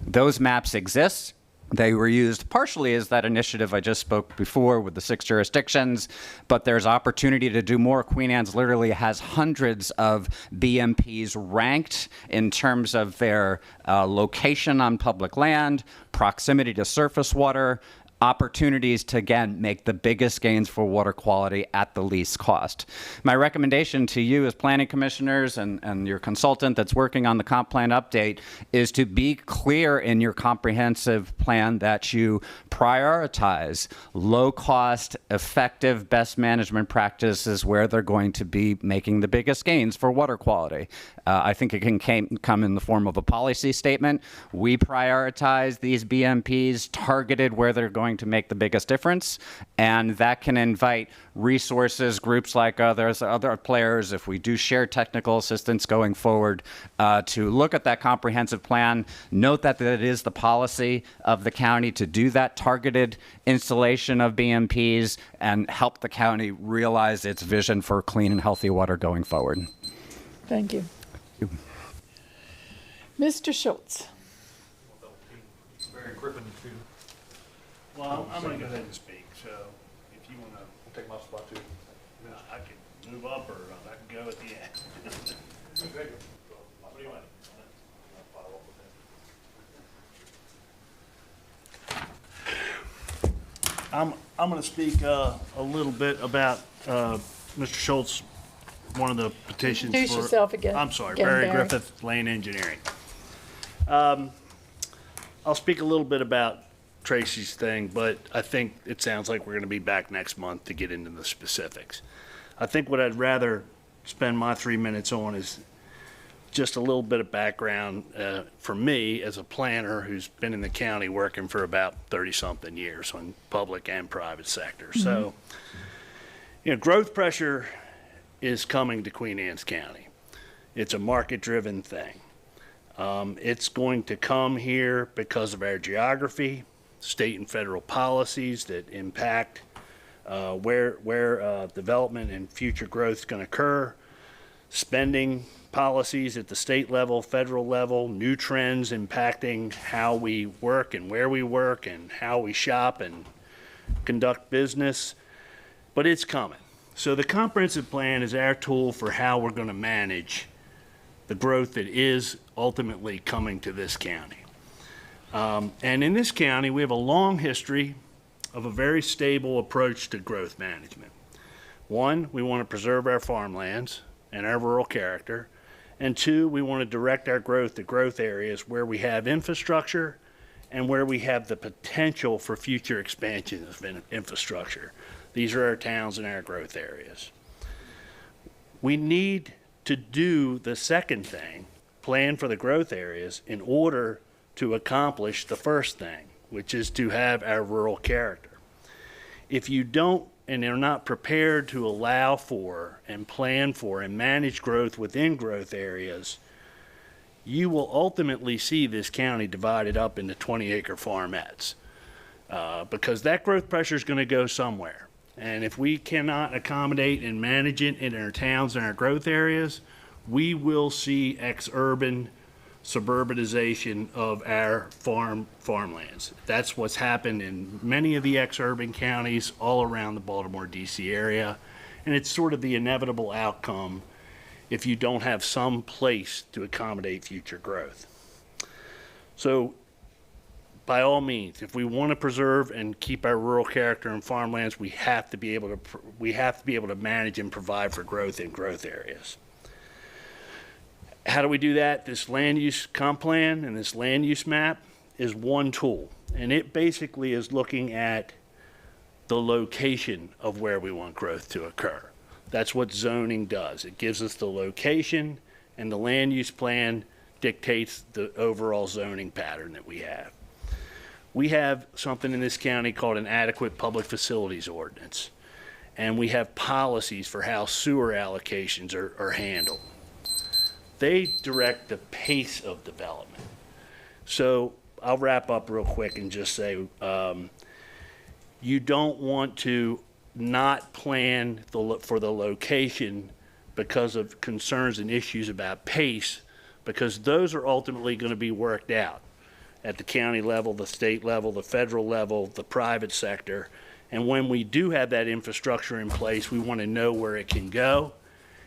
Those maps exist. They were used partially as that initiative I just spoke before with the 6 jurisdictions, but there's opportunity to do more. Queen Anne's literally has hundreds of BMPs ranked in terms of their location on public land, proximity to surface water, opportunities to, again, make the biggest gains for water quality at the least cost. My recommendation to you as planning commissioners and your consultant that's working on the comp plan update is to be clear in your comprehensive plan that you prioritize low-cost, effective, best management practices where they're going to be making the biggest gains for water quality. I think it can come in the form of a policy statement. We prioritize these BMPs targeted where they're going to make the biggest difference, and that can invite resources, groups like other players, if we do share technical assistance going forward, to look at that comprehensive plan. Note that it is the policy of the county to do that targeted installation of BMPs and help the county realize its vision for clean and healthy water going forward. Thank you. Mr. Schultz. Very Griffin, too. Well, I'm going to go ahead and speak, so if you want to take my spot, too. I can move up or I can go at the end. What do you want? I'm going to speak a little bit about Mr. Schultz, one of the petitions. Introduce yourself again. I'm sorry, Again, Barry Barry. Griffith, Lane Engineering. I'll speak a little bit about Tracy's thing, but I think it sounds like we're going to be back next month to get into the specifics. I think what I'd rather spend my 3 minutes on is just a little bit of background for me as a planner who's been in the county working for about 30-something years on public and private sector. So, growth pressure is coming to Queen Anne's County. It's a market-driven thing. It's going to come here because of our geography, state and federal policies that impact where development and future growth is going to occur, spending policies at the state level, federal level, new trends impacting how we work and where we work and how we shop and conduct business, but it's coming. So the comprehensive plan is our tool for how we're going to manage the growth that is ultimately coming to this county. And in this county, we have a long history of a very stable approach to growth management. One, we want to preserve our farmlands and our rural character. And two, we want to direct our growth to growth areas where we have infrastructure and where we have the potential for future expansion of infrastructure. These are our towns and our growth areas. We need to do the second thing, plan for the growth areas, in order to accomplish the first thing, which is to have our rural character. If you don't and are not prepared to allow for and plan for and manage growth within growth areas, you will ultimately see this county divided up into 20-acre farmettes, because that growth pressure is going to go somewhere. And if we cannot accommodate and manage it in our towns and our growth areas, we will see ex-urban suburbanization of our farmlands. That's what's happened in many of the ex-urban counties all around the Baltimore, D.C. area. And it's sort of the inevitable outcome if you don't have some place to accommodate future growth. So by all means, if we want to preserve and keep our rural character and farmlands, we have to be able to manage and provide for growth in growth areas. How do we do that? This land use comp plan and this land use map is one tool, and it basically is looking at the location of where we want growth to occur. That's what zoning does. It gives us the location, and the land use plan dictates the overall zoning pattern that we have. We have something in this county called an adequate public facilities ordinance, and we have policies for how sewer allocations are handled. They direct the pace of development. So I'll wrap up real quick and just say, you don't want to not plan for the location because of concerns and issues about pace, because those are ultimately going to be worked out at the county level, the state level, the federal level, the private sector. And when we do have that infrastructure in place, we want to know where it can go.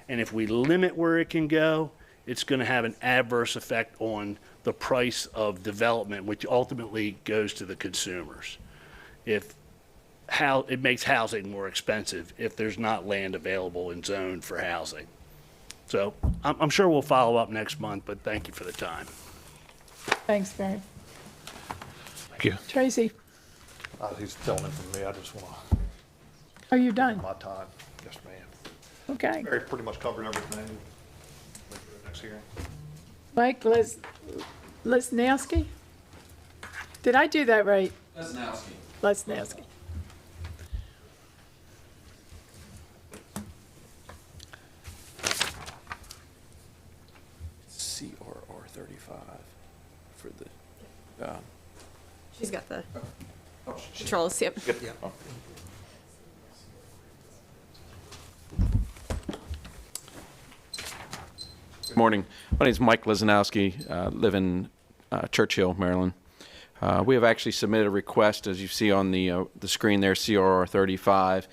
And if we limit where it can go, it's going to have an adverse effect on the price of development, which ultimately goes to the consumers. It makes housing more expensive if there's not land available and zoned for housing. So I'm sure we'll follow up next month, but thank you for the time. Thanks, Barry. Thank you. Tracy, He's telling it from me. I just want to are you done? my time. Yes, ma'am. Okay. Barry pretty much covered everything. Wait for the next hearing. Mike Lesnowski? Did I do that right? Lesnowski. CRR 35 for the. She's got the controls, yep. Good morning. My name is Mike Lizanowski, live in Churchill, Maryland. We have actually submitted a request, as you see on the screen there, CRR 35.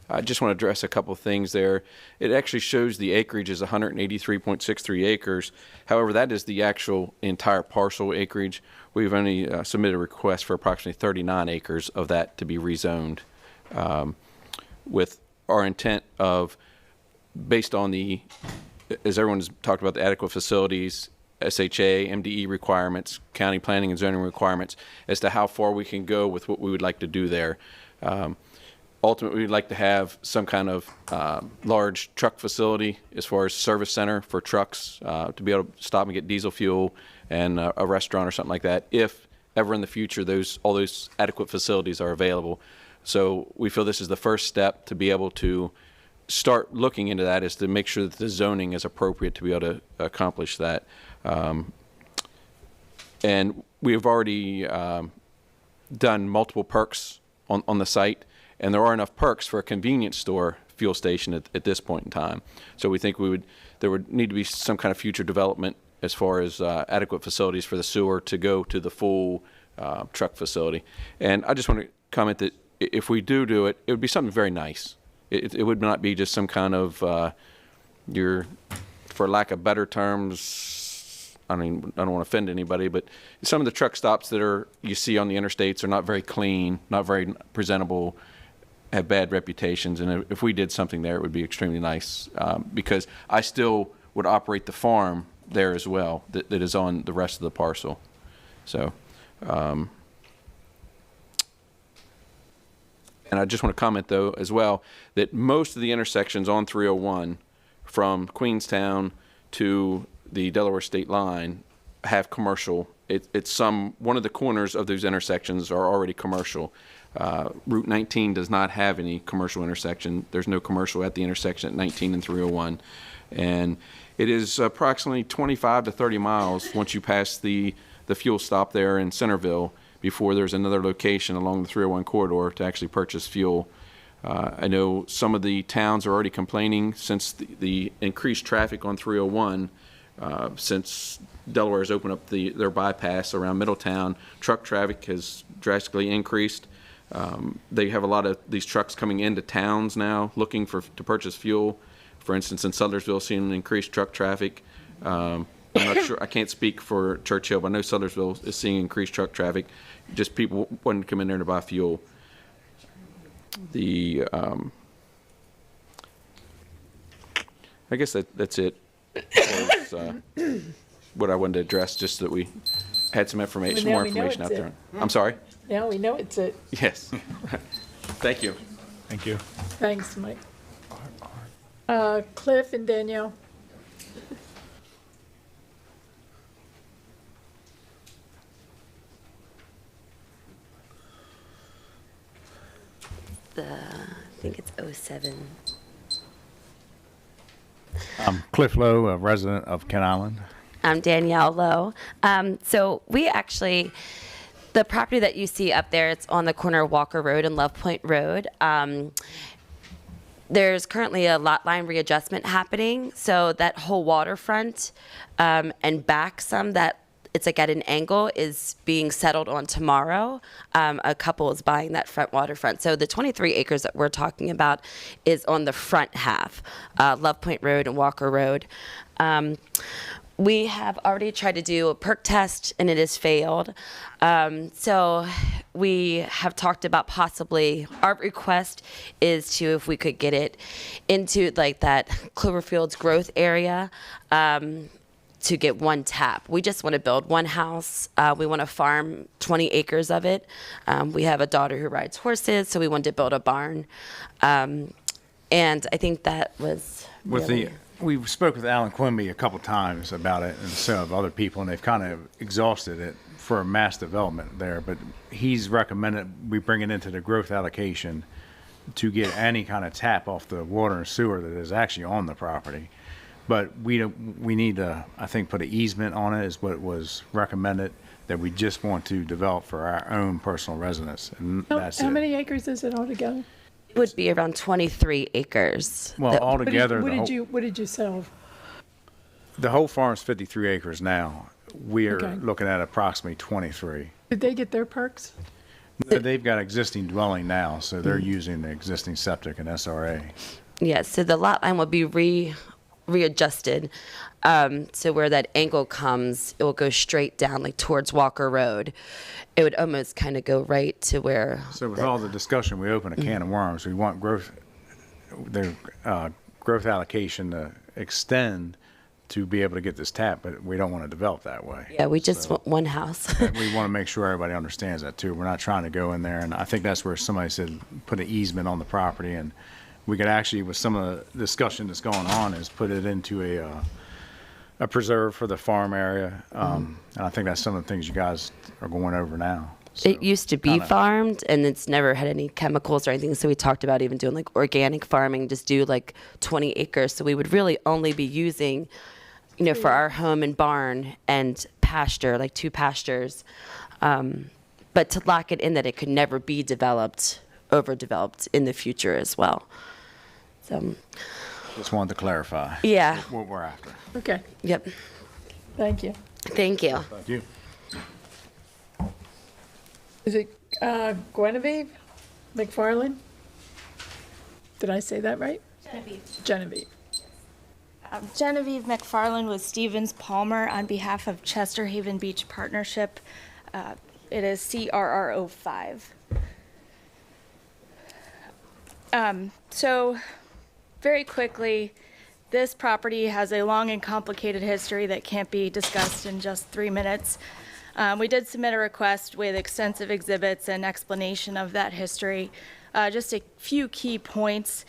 I just want to address a couple of things there. It actually shows the acreage is 183.63 acres. However, that is the actual entire parcel acreage. We've only submitted a request for approximately 39 acres of that to be rezoned, with our intent of, based on the, as everyone's talked about, the adequate facilities, SHA, MDE requirements, county planning and zoning requirements, as to how far we can go with what we would like to do there. Ultimately, we'd like to have some kind of large truck facility as far as service center for trucks to be able to stop and get diesel fuel, and a restaurant or something like that, if ever in the future all those adequate facilities are available. So we feel this is the first step to be able to start looking into that, is to make sure that the zoning is appropriate to be able to accomplish that. And we have already done multiple perks on the site, and there are enough perks for a convenience store fuel station at this point in time. So we think there would need to be some kind of future development as far as adequate facilities for the sewer to go to the full truck facility. And I just want to comment that if we do it, it would be something very nice. It would not be just some kind of, for lack of better terms, I don't want to offend anybody, but some of the truck stops that you see on the interstates are not very clean, not very presentable, have bad reputations. And if we did something there, it would be extremely nice, because I still would operate the farm there as well that is on the rest of the parcel. So, and I just want to comment, though, as well, that most of the intersections on 301 from Queenstown to the Delaware state line have commercial. One of the corners of those intersections are already commercial. Route 19 does not have any commercial intersection. There's no commercial at the intersection at 19 and 301. And it is approximately 25 to 30 miles once you pass the fuel stop there in Centerville before there's another location along the 301 corridor to actually purchase fuel. I know some of the towns are already complaining since the increased traffic on 301, since Delaware has opened up their bypass around Middletown. Truck traffic has drastically increased. They have a lot of these trucks coming into towns now looking to purchase fuel. For instance, in Sudlersville, seeing increased truck traffic. I'm not sure, I can't speak for Churchill, but I know Sudlersville is seeing increased truck traffic. Just people wanting to come in there to buy fuel. I guess that's it. What I wanted to address, just so that we had some information, Well, now more we know information out it's there. it. I'm sorry? Now we know it's it. Yes. Thank you. Thank you. Thanks, Mike. Cliff and Danielle. I think it's 07. I'm Cliff Lowe, a resident of Kent Island. I'm Danielle Lowe. So we actually, the property that you see up there, it's on the corner of Walker Road and Love Point Road. There's currently a lot line readjustment happening, so that whole waterfront and back some that it's like at an angle is being settled on tomorrow. A couple is buying that front waterfront. So the 23 acres that we're talking about is on the front half, Love Point Road and Walker Road. We have already tried to do a perk test and it has failed. So we have talked about possibly, our request is to, if we could get it into like that Cloverfield's growth area, to get one tap. We just want to build one house. We want to farm 20 acres of it. We have a daughter who rides horses, so we wanted to build a barn. And I think that was really... We've spoke with Alan Quimby a couple times about it and some of other people, and they've kind of exhausted it for a mass development there. But he's recommended we bring it into the growth allocation to get any kind of tap off the water and sewer that is actually on the property. But we need to, I think, put an easement on it is what was recommended, that we just want to develop for our own personal residence, and that's How it. many acres is it altogether? It would be around 23 acres. Well, altogether, What did you sell? the whole farm's 53 acres now. We're Okay. looking at approximately 23. Did they get their perks? They've got existing dwelling now, so they're using the existing septic and SRA. Yes, so the lot line will be readjusted. So where that angle comes, it will go straight down like towards Walker Road. It would almost kind of go right to where. So with all the discussion, we open a can of worms. We want growth allocation to extend to be able to get this tap, but we don't want to develop that way. Yeah, we just want one house. We want to make sure everybody understands that too. We're not trying to go in there, and I think that's where somebody said put an easement on the property, and we could actually, with some of the discussion that's going on, is put it into a preserve for the farm area. And I think that's some of the things you guys are going over now. It used to be farmed, and it's never had any chemicals or anything. So we talked about even doing like organic farming, just do like 20 acres. So we would really only be using, for our home and barn and pasture, like 2 pastures. But to lock it in that it could never be overdeveloped in the future as well. So. Just wanted to clarify. Yeah. What we're after. Okay. Yep. Thank you. Thank you. Thank you. Is it Guinevere? McFarland? Did I say that right? Genevieve. Genevieve McFarland with Stevens Palmer on behalf of Chester Haven Beach Partnership. It is CRR05. So very quickly, this property has a long and complicated history that can't be discussed in just 3 minutes. We did submit a request with extensive exhibits and explanation of that history. Just a few key points.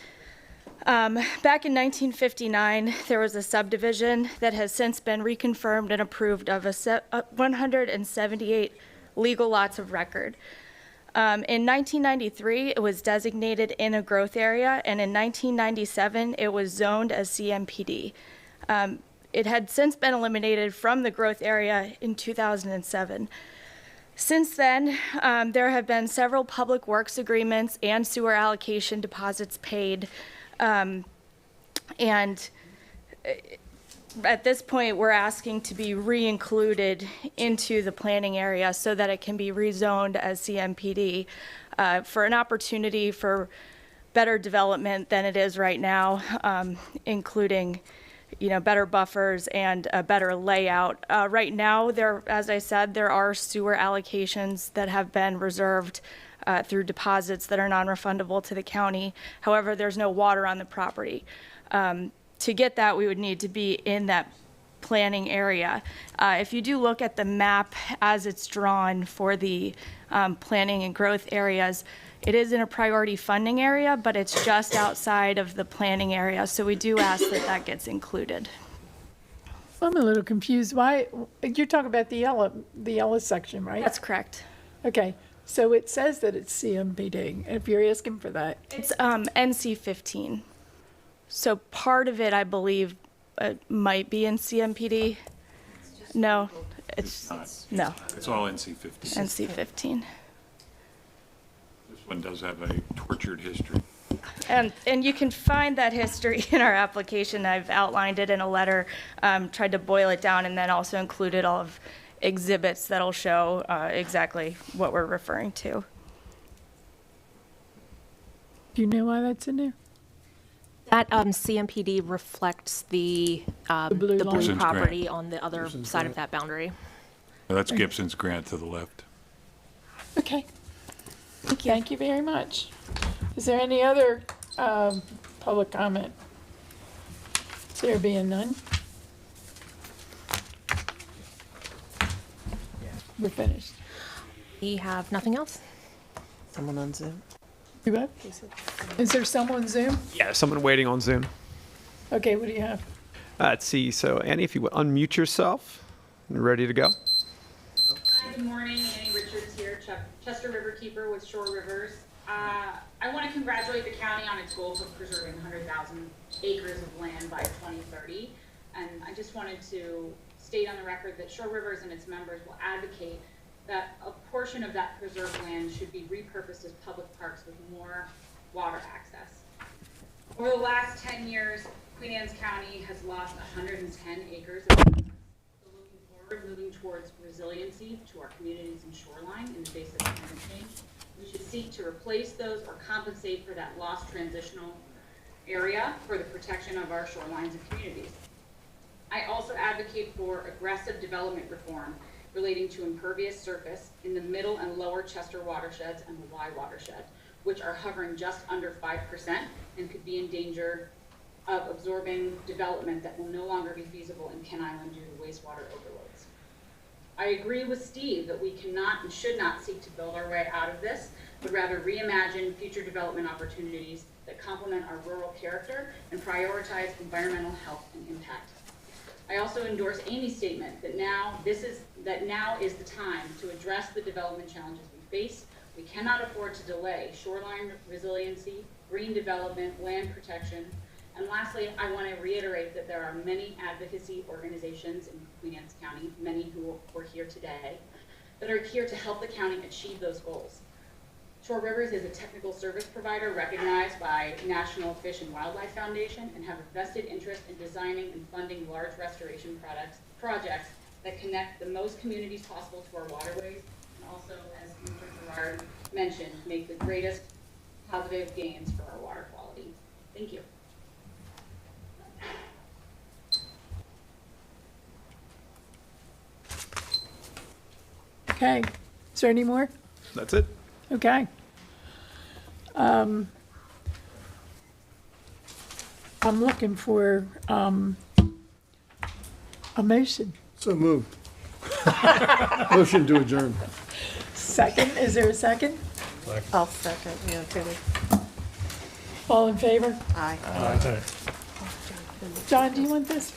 Back in 1959, there was a subdivision that has since been reconfirmed and approved of 178 legal lots of record. In 1993, it was designated in a growth area, and in 1997, it was zoned as CMPD. It had since been eliminated from the growth area in 2007. Since then, there have been several public works agreements and sewer allocation deposits paid. And at this point, we're asking to be re-included into the planning area so that it can be rezoned as CMPD for an opportunity for better development than it is right now, including, better buffers and a better layout. Right now, as I said, there are sewer allocations that have been reserved through deposits that are non-refundable to the county. However, there's no water on the property. To get that, we would need to be in that planning area. If you do look at the map as it's drawn for the planning and growth areas, it is in a priority funding area, but it's just outside of the planning area. So we do ask that that gets included. I'm a little confused. Why, you're talking about the yellow section, right? That's correct. Okay, so it says that it's CMPD, if you're asking for that. It's NC 15. So part of it, I believe, might be in CMPD. No, it's no. It's all NC 15. NC 15. This one does have a tortured history. And you can find that history in our application. I've outlined it in a letter, tried to boil it down, and then also included all of exhibits that'll show exactly what we're referring to. Do you know why that's in there? That CMPD reflects the blue Gibson's property grant. on the other Gibson's side grant. of that boundary. Now, that's Gibson's grant to the left. Okay. Thank you very much. Is there any other public comment? There being none? We're finished. We have nothing else. Someone on Zoom? You what? Is there someone Zoom? Yeah, someone waiting on Zoom. Okay, what do you have? Let's see. So, Annie, if you would unmute yourself and ready to go. Hi, good morning. Annie Richards here, Chester Riverkeeper with Shore Rivers. I want to congratulate the county on its goal of preserving 100,000 acres of land by 2030. And I just wanted to state on the record that Shore Rivers and its members will advocate that a portion of that preserved land should be repurposed as public parks with more water access. Over the last 10 years, Queen Anne's County has lost 110 acres of land. So looking forward, moving towards resiliency to our communities and shoreline in the face of climate change, we should seek to replace those or compensate for that lost transitional area for the protection of our shorelines and communities. I also advocate for aggressive development reform relating to impervious surface in the middle and lower Chester watersheds and the Y watershed, which are hovering just under 5% and could be in danger of absorbing development that will no longer be feasible in Ken Island due to wastewater overloads. I agree with Steve that we cannot and should not seek to build our way out of this, but rather reimagine future development opportunities that complement our rural character and prioritize environmental health and impact. I also endorse Amy's statement that now is the time to address the development challenges we face. We cannot afford to delay shoreline resiliency, green development, land protection. And lastly, I want to reiterate that there are many advocacy organizations in Queen Anne's County, many who were here today, that are here to help the county achieve those goals. Shore Rivers is a technical service provider recognized by National Fish and Wildlife Foundation and have a vested interest in designing and funding large restoration projects that connect the most communities possible to our waterways, and also, as Mr. Gerard mentioned, make the greatest positive gains for our water quality. Thank you. Okay, is there any more? That's it. Okay. I'm looking for a motion. So moved. Motion to adjourn. Second, is there a second? I'll second, yeah, Penny. All in favor? Aye. John, do you want this?